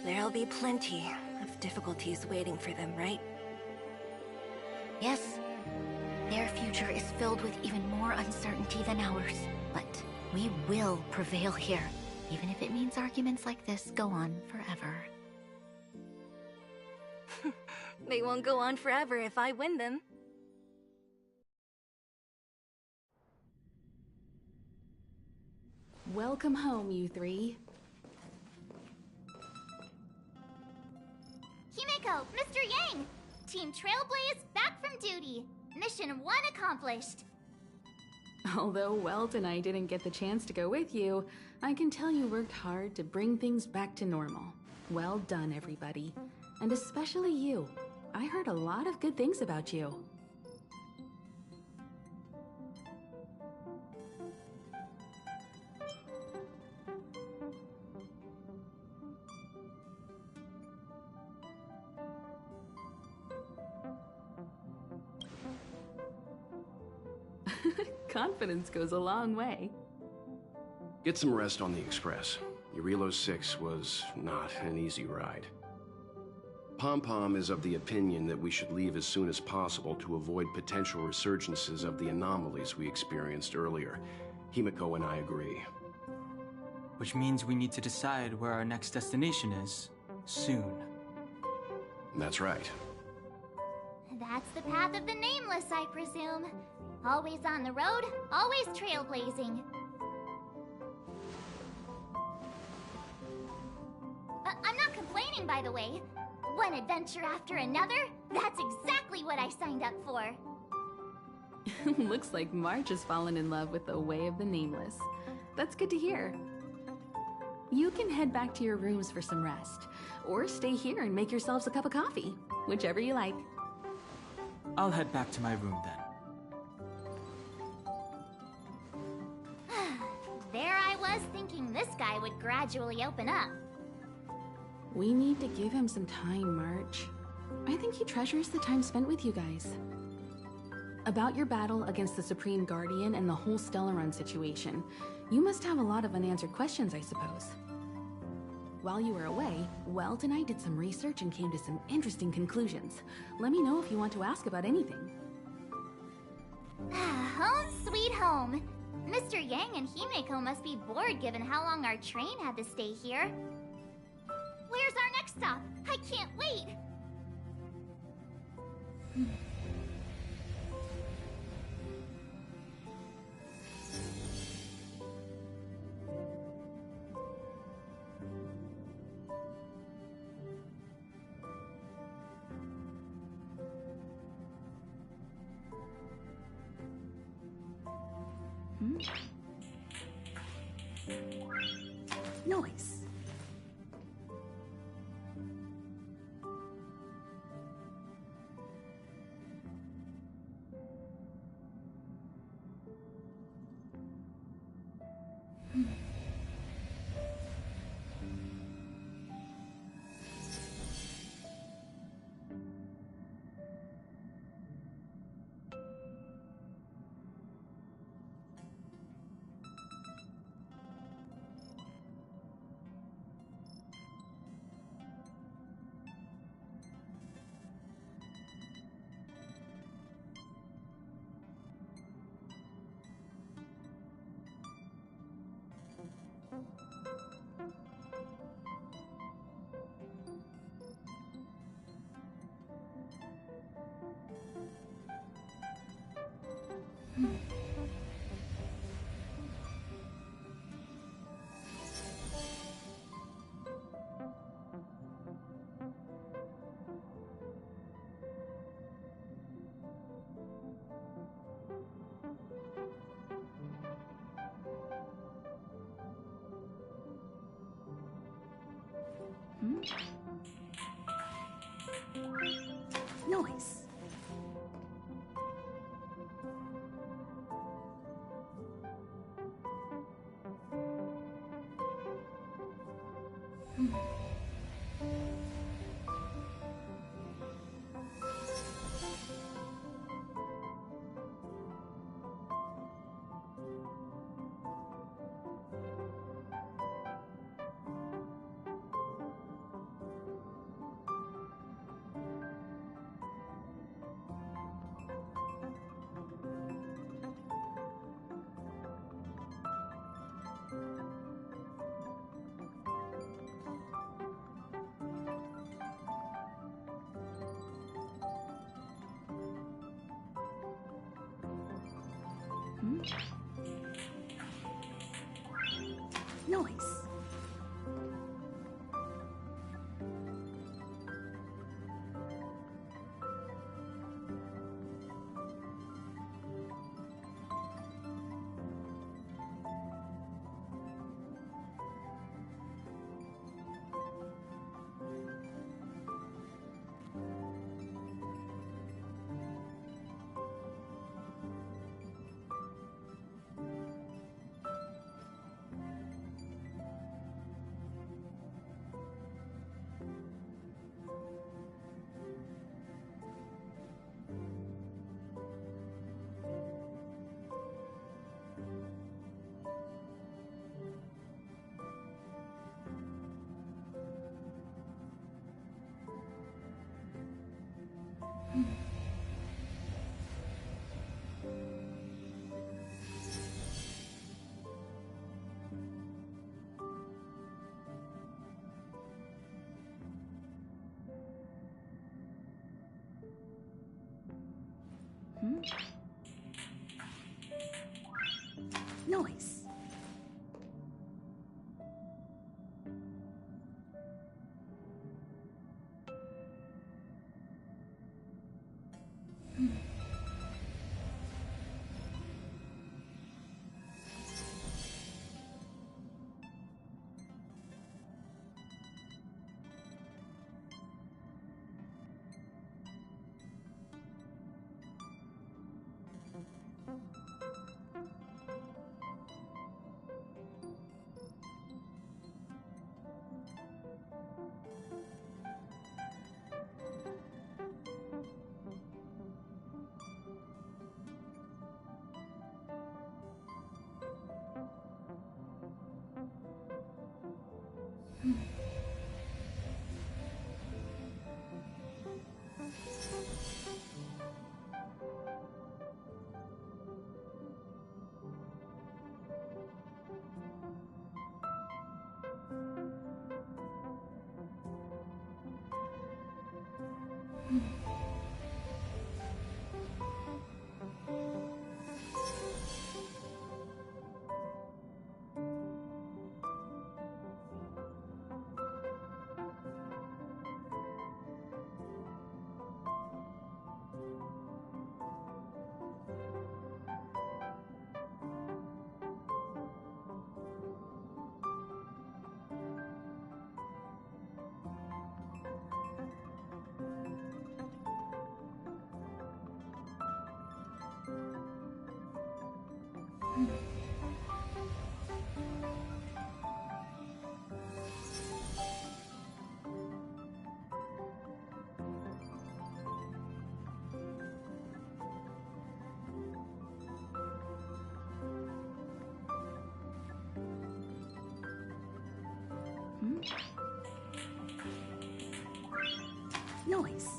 There'll be plenty of difficulties waiting for them, right? Yes. Their future is filled with even more uncertainty than ours. But we will prevail here, even if it means arguments like this go on forever. They won't go on forever if I win them. Welcome home, you three. Himeko, Mr. Yang! Team Trailblaze back from duty. Mission 1 accomplished. Although Welt and I didn't get the chance to go with you, I can tell you worked hard to bring things back to normal. Well done, everybody. And especially you. I heard a lot of good things about you. Confidence goes a long way. Get some rest on the Express. Eurilo 6 was not an easy ride. Pom-Pom is of the opinion that we should leave as soon as possible to avoid potential resurgences of the anomalies we experienced earlier. Himeko and I agree. Which means we need to decide where our next destination is, soon. That's right. That's the path of the Nameless, I presume. Always on the road, always trailblazing. I'm not complaining, by the way. One adventure after another, that's exactly what I signed up for. Looks like March has fallen in love with the way of the Nameless. That's good to hear. You can head back to your rooms for some rest, or stay here and make yourselves a cup of coffee, whichever you like. I'll head back to my room then. There I was thinking this guy would gradually open up. We need to give him some time, March. I think he treasures the time spent with you guys. About your battle against the Supreme Guardian and the whole Stellaron situation, you must have a lot of unanswered questions, I suppose. While you were away, Welt and I did some research and came to some interesting conclusions. Let me know if you want to ask about anything. Home sweet home. Mr. Yang and Himeko must be bored given how long our train had to stay here. Where's our next stop? I can't wait! Noise. Noise. Noise. Noise. Noise.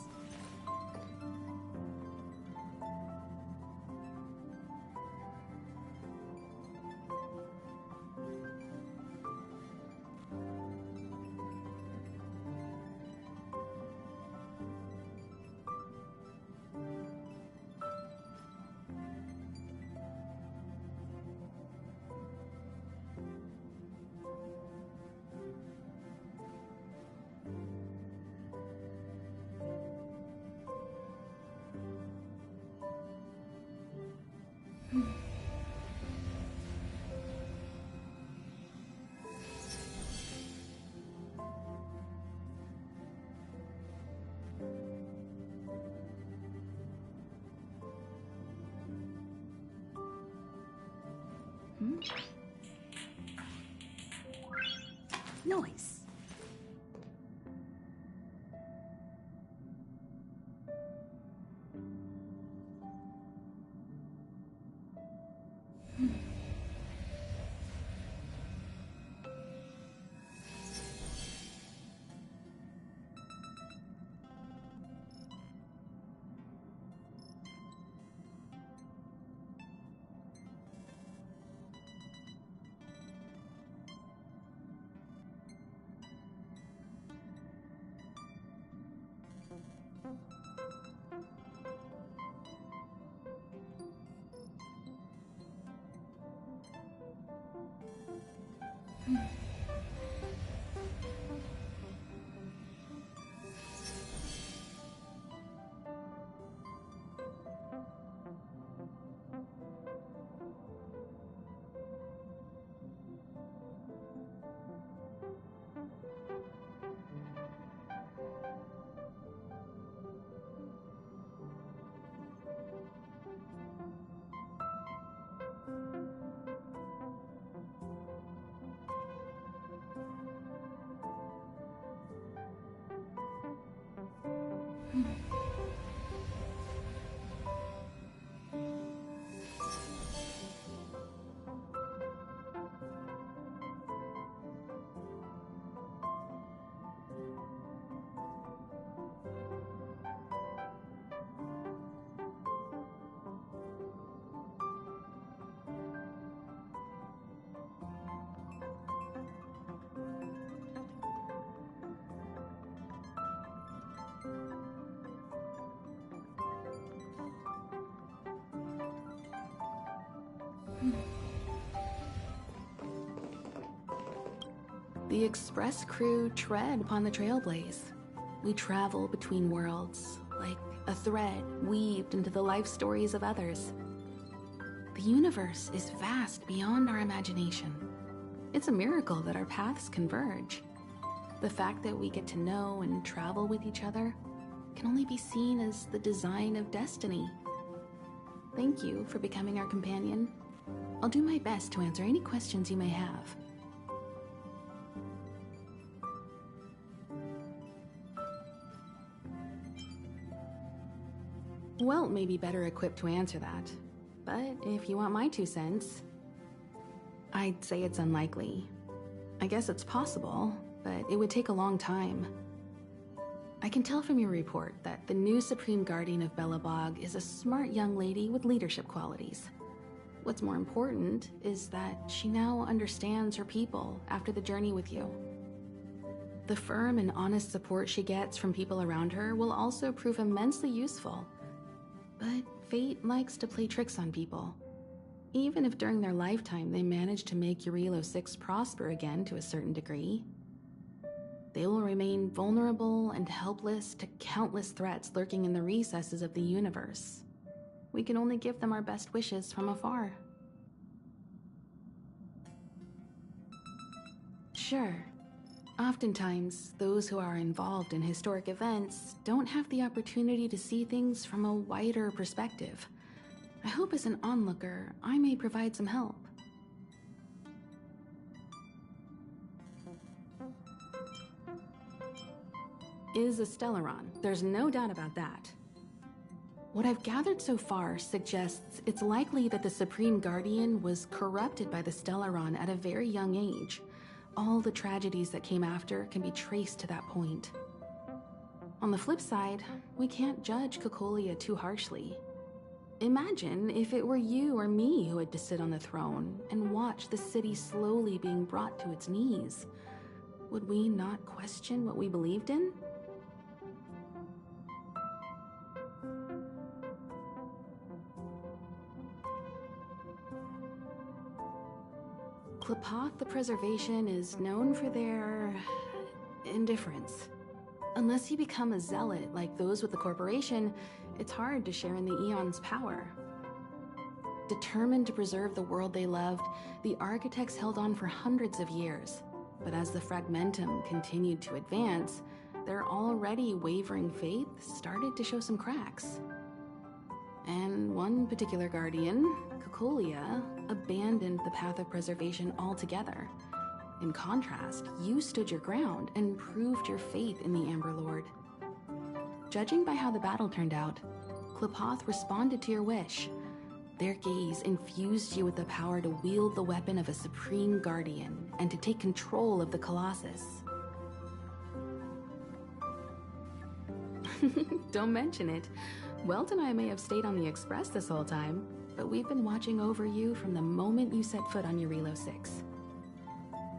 Nice. The express crew tread upon the trailblaze. We travel between worlds, like a thread weaved into the life stories of others. The universe is vast beyond our imagination. It's a miracle that our paths converge. The fact that we get to know and travel with each other can only be seen as the design of destiny. Thank you for becoming our companion. I'll do my best to answer any questions you may have. Welt may be better equipped to answer that, but if you want my 2 cents, I'd say it's unlikely. I guess it's possible, but it would take a long time. I can tell from your report that the new Supreme Guardian of Belobog is a smart young lady with leadership qualities. What's more important is that she now understands her people after the journey with you. The firm and honest support she gets from people around her will also prove immensely useful. But fate likes to play tricks on people. Even if during their lifetime they manage to make Urilo 6 prosper again to a certain degree, they will remain vulnerable and helpless to countless threats lurking in the recesses of the universe. We can only give them our best wishes from afar. Sure. Oftentimes, those who are involved in historic events don't have the opportunity to see things from a wider perspective. I hope as an onlooker, I may provide some help. Is a Stellaron, there's no doubt about that. What I've gathered so far suggests it's likely that the Supreme Guardian was corrupted by the Stellaron at a very young age. All the tragedies that came after can be traced to that point. On the flip side, we can't judge Cocolia too harshly. Imagine if it were you or me who had to sit on the throne and watch the city slowly being brought to its knees. Would we not question what we believed in? Klapoth the Preservation is known for their indifference. Unless you become a zealot like those with the corporation, it's hard to share in the Eon's power. Determined to preserve the world they loved, the architects held on for hundreds of years. But as the Fragmentum continued to advance, their already wavering faith started to show some cracks. And one particular guardian, Cocolia, abandoned the path of preservation altogether. In contrast, you stood your ground and proved your faith in the Amber Lord. Judging by how the battle turned out, Qlipoth responded to your wish. Their gaze infused you with the power to wield the weapon of a supreme guardian and to take control of the Colossus. Don't mention it. Welt and I may have stayed on the Express this whole time, but we've been watching over you from the moment you set foot on Eurilo 6.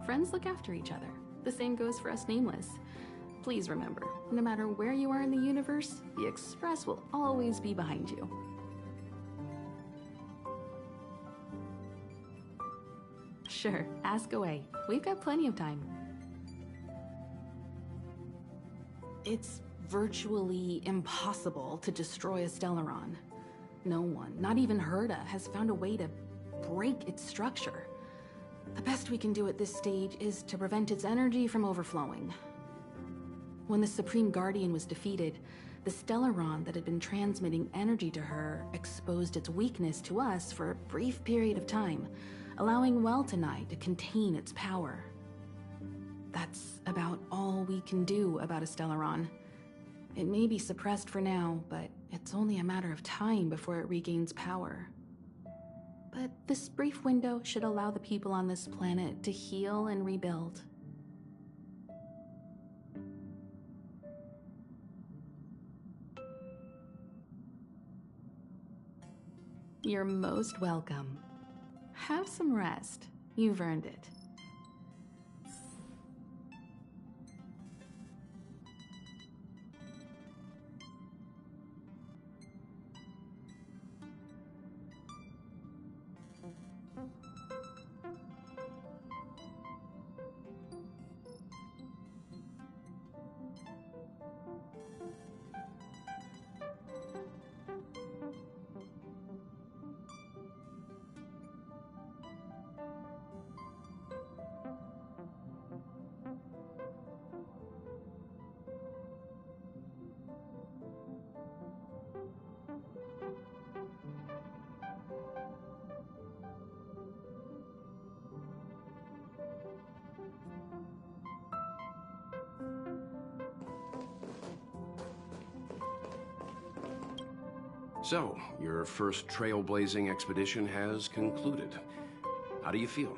Friends look after each other. The same goes for us Nameless. Please remember, no matter where you are in the universe, the Express will always be behind you. Sure, ask away. We've got plenty of time. It's virtually impossible to destroy a Stellaron. No one, not even Herta, has found a way to break its structure. The best we can do at this stage is to prevent its energy from overflowing. When the Supreme Guardian was defeated, the Stellaron that had been transmitting energy to her exposed its weakness to us for a brief period of time, allowing Welt and I to contain its power. That's about all we can do about a Stellaron. It may be suppressed for now, but it's only a matter of time before it regains power. But this brief window should allow the people on this planet to heal and rebuild. You're most welcome. Have some rest. You've earned it. So, your first trailblazing expedition has concluded. How do you feel?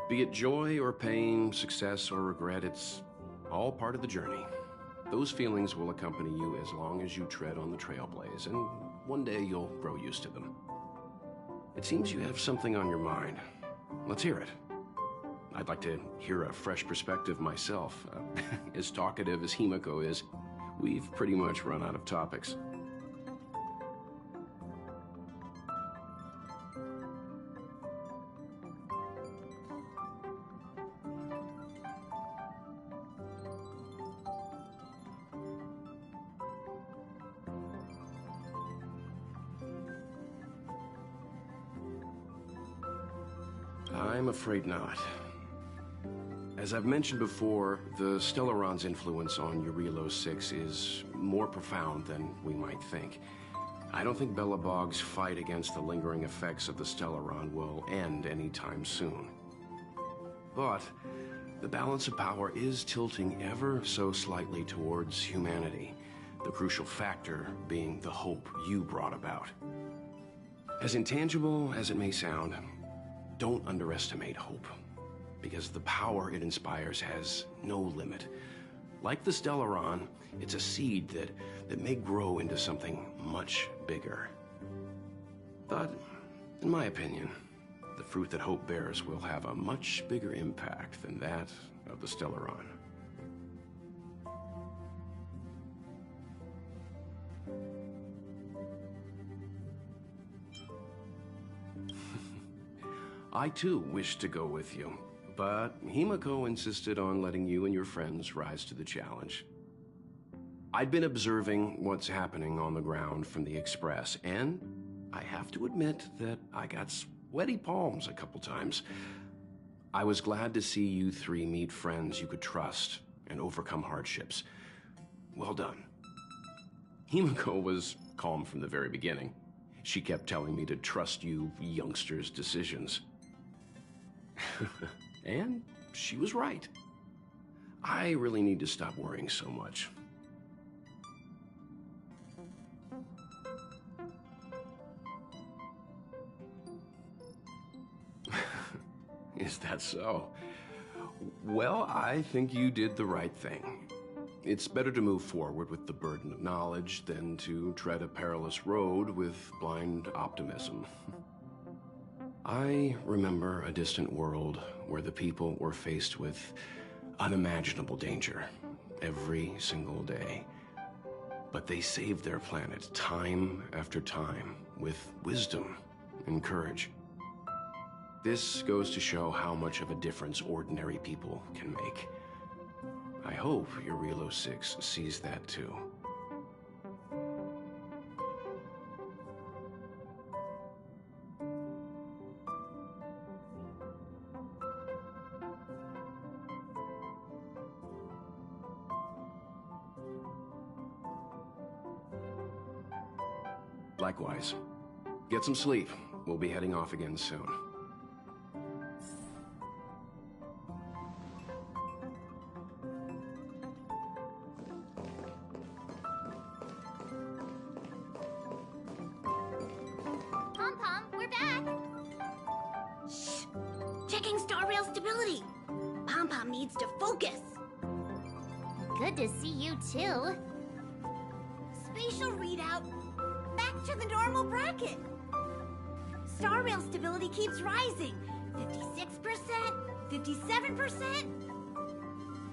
Be it joy or pain, success or regret, it's all part of the journey. Those feelings will accompany you as long as you tread on the trailblaze, and one day you'll grow used to them. It seems you have something on your mind. Let's hear it. I'd like to hear a fresh perspective myself. As talkative as Himiko is, we've pretty much run out of topics. I'm afraid not. As I've mentioned before, the Stellaron's influence on Eurilo 6 is more profound than we might think. I don't think Belobog's fight against the lingering effects of the Stellaron will end anytime soon. But the balance of power is tilting ever so slightly towards humanity, the crucial factor being the hope you brought about. As intangible as it may sound, don't underestimate hope, because the power it inspires has no limit. Like the Stellaron, it's a seed that may grow into something much bigger. But, in my opinion, the fruit that hope bears will have a much bigger impact than that of the Stellaron. I too wished to go with you, but Himiko insisted on letting you and your friends rise to the challenge. I'd been observing what's happening on the ground from the Express, and I have to admit that I got sweaty palms a couple times. I was glad to see you three meet friends you could trust and overcome hardships. Well done. Himiko was calm from the very beginning. She kept telling me to trust you youngsters' decisions. And she was right. I really need to stop worrying so much. Is that so? Well, I think you did the right thing. It's better to move forward with the burden of knowledge than to tread a perilous road with blind optimism. I remember a distant world where the people were faced with unimaginable danger every single day. But they saved their planet time after time with wisdom and courage. This goes to show how much of a difference ordinary people can make. I hope your Relo 6 sees that too. Likewise. Get some sleep. We'll be heading off again soon. Pom-Pom, we're back! Shh! Checking star rail stability! Pom-Pom needs to focus! Good to see you too. Spatial readout. Back to the normal bracket. Star rail stability keeps rising. 56%, 57%.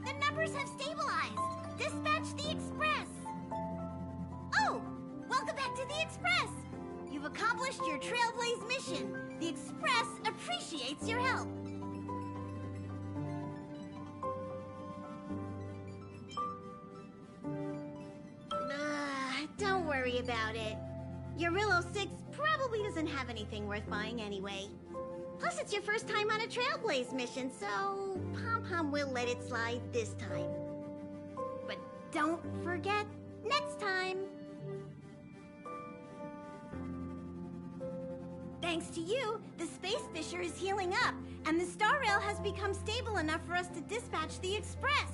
The numbers have stabilized. Dispatch the Express. Oh, welcome back to the Express. You've accomplished your Trailblaze mission. The Express appreciates your help. Don't worry about it. Your Relo 6 probably doesn't have anything worth buying anyway. Plus, it's your first time on a Trailblaze mission, so Pom-Pom will let it slide this time. But don't forget, next time! Thanks to you, the Space Fisher is healing up, and the Star Rail has become stable enough for us to dispatch the Express.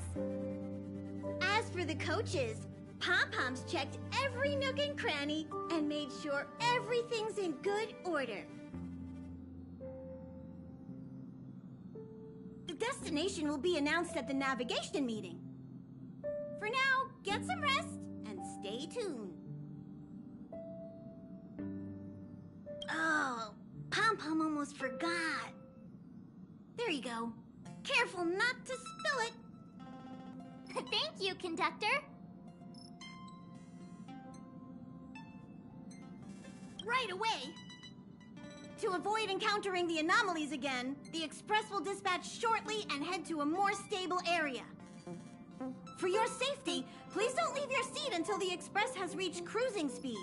As for the coaches, Pom-Pom's checked every nook and cranny and made sure everything's in good order. The destination will be announced at the navigation meeting. For now, get some rest and stay tuned. Oh, Pom-Pom almost forgot. There you go. Careful not to spill it. Thank you, conductor. Right away. To avoid encountering the anomalies again, the Express will dispatch shortly and head to a more stable area. For your safety, please don't leave your seat until the Express has reached cruising speed.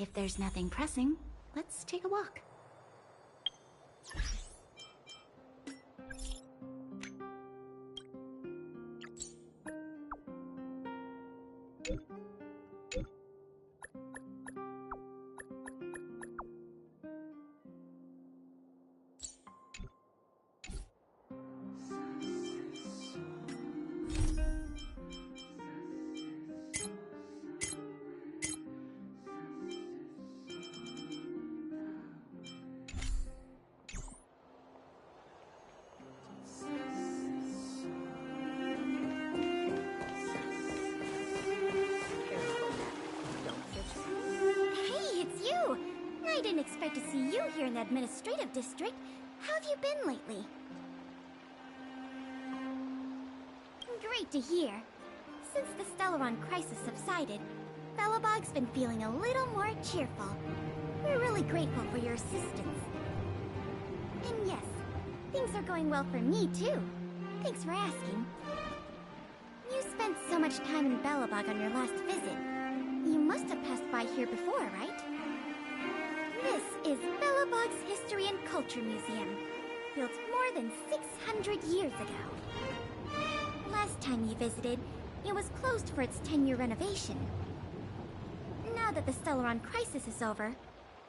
If there's nothing pressing, let's take a walk. To see you here in the administrative district. How have you been lately? Great to hear. Since the Stellaron crisis subsided, Belobog's been feeling a little more cheerful. We're really grateful for your assistance. And yes, things are going well for me too. Thanks for asking. You spent so much time in Belobog on your last visit. You must have passed by here before, right? This is Belobog's History and Culture Museum, built more than 600 years ago. Last time you visited, it was closed for its 10-year renovation. Now that the Stellaron crisis is over,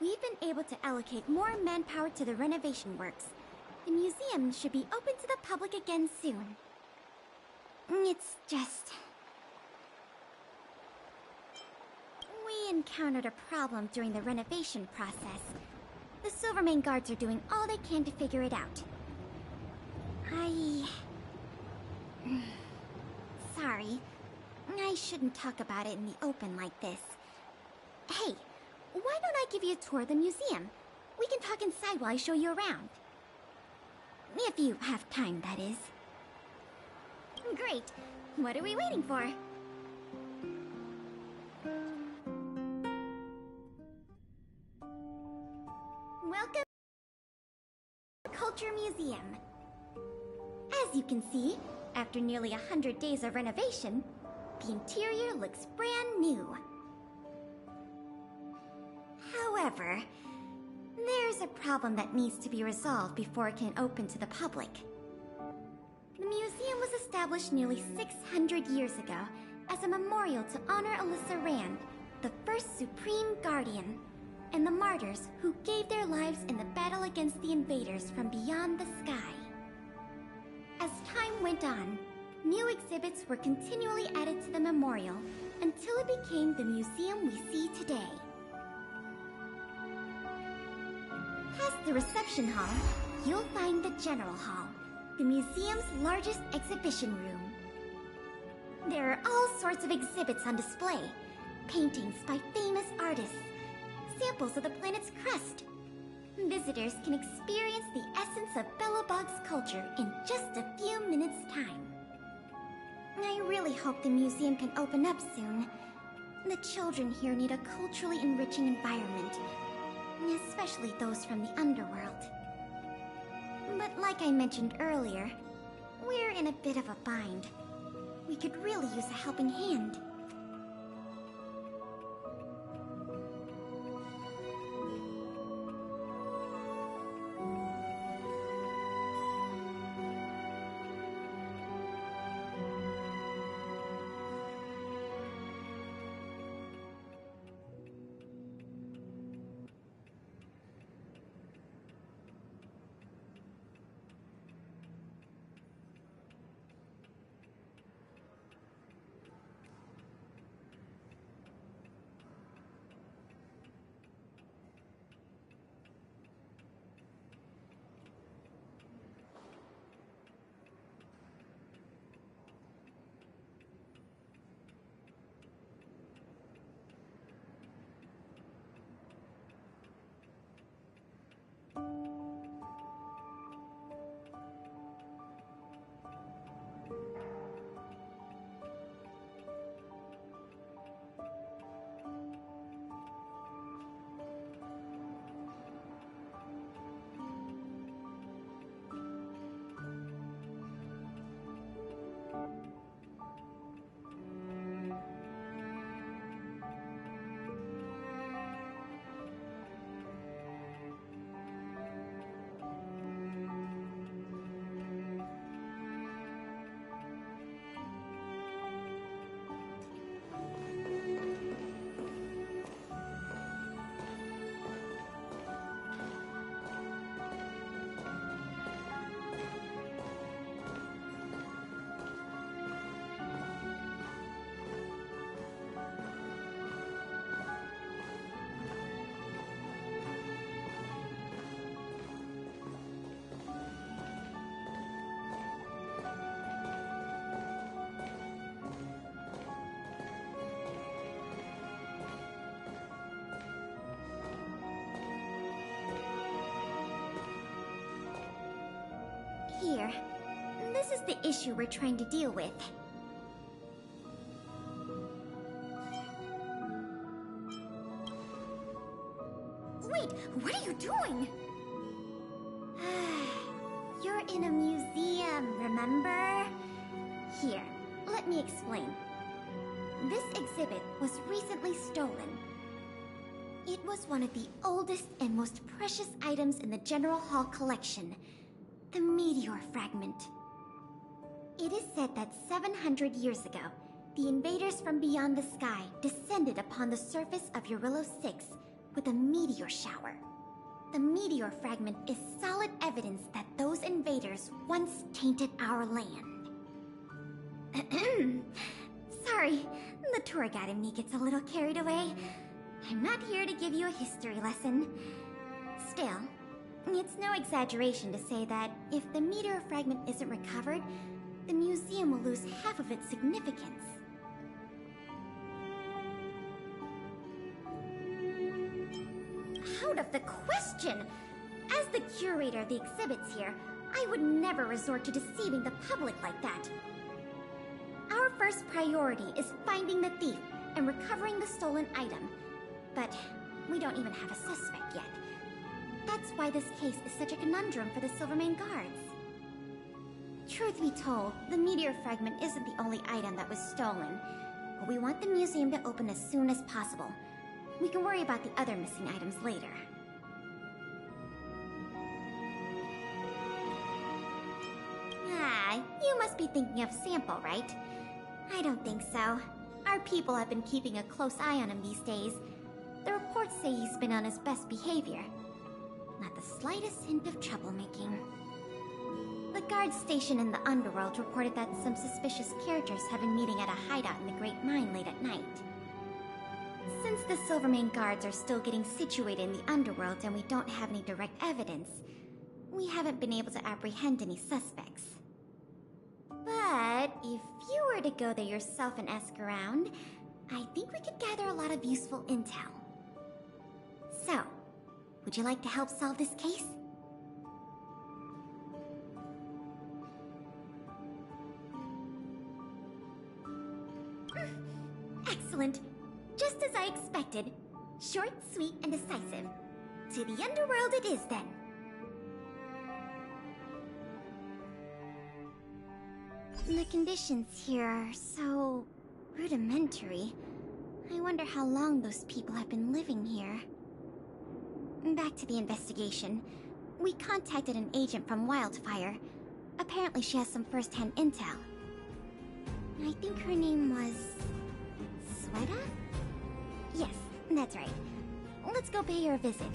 we've been able to allocate more manpower to the renovation works. The museum should be open to the public again soon. It's just... we encountered a problem during the renovation process. The Silvermane guards are doing all they can to figure it out. Sorry. I shouldn't talk about it in the open like this. Hey, why don't I give you a tour of the museum? We can talk inside while I show you around. If you have time, that is. Great. What are we waiting for? Welcome to the Culture Museum. As you can see, after nearly 100 days of renovation, the interior looks brand new. However, there's a problem that needs to be resolved before it can open to the public. The museum was established nearly 600 years ago as a memorial to honor Alyssa Rand, the first Supreme Guardian, and the martyrs who gave their lives in the battle against the invaders from beyond the sky. As time went on, new exhibits were continually added to the memorial until it became the museum we see today. Past the reception hall, you'll find the General Hall, the museum's largest exhibition room. There are all sorts of exhibits on display, paintings by famous artists, samples of the planet's crust. Visitors can experience the essence of Belobog's culture in just a few minutes' time. I really hope the museum can open up soon. The children here need a culturally enriching environment, especially those from the underworld. But like I mentioned earlier, we're in a bit of a bind. We could really use a helping hand. Here. This is the issue we're trying to deal with. Wait, what are you doing? You're in a museum, remember? Here, let me explain. This exhibit was recently stolen. It was one of the oldest and most precious items in the General Hall collection, the meteor fragment. It is said that 700 years ago, the invaders from beyond the sky descended upon the surface of Eurillo 6 with a meteor shower. The meteor fragment is solid evidence that those invaders once tainted our land. Sorry, the tour guide in me gets a little carried away. I'm not here to give you a history lesson. Still, it's no exaggeration to say that if the meteor fragment isn't recovered, the museum will lose half of its significance. Out of the question! As the curator of the exhibits here, I would never resort to deceiving the public like that. Our first priority is finding the thief and recovering the stolen item. But we don't even have a suspect yet. That's why this case is such a conundrum for the Silvermane Guards. Truth be told, the meteor fragment isn't the only item that was stolen. But we want the museum to open as soon as possible. We can worry about the other missing items later. Ah, you must be thinking of Sample, right? I don't think so. Our people have been keeping a close eye on him these days. The reports say he's been on his best behavior. Not the slightest hint of troublemaking. The guards stationed in the underworld reported that some suspicious characters have been meeting at a hideout in the Great Mine late at night. Since the Silvermane Guards are still getting situated in the underworld and we don't have any direct evidence, we haven't been able to apprehend any suspects. But if you were to go there yourself and ask around, I think we could gather a lot of useful intel. So, would you like to help solve this case? Excellent. Just as I expected. Short, sweet, and decisive. To the underworld it is, then. The conditions here are so rudimentary. I wonder how long those people have been living here. Back to the investigation. We contacted an agent from Wildfire. Apparently she has some first-hand intel. I think her name was... Sweta? Yes, that's right. Let's go pay her a visit.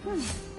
Hmm.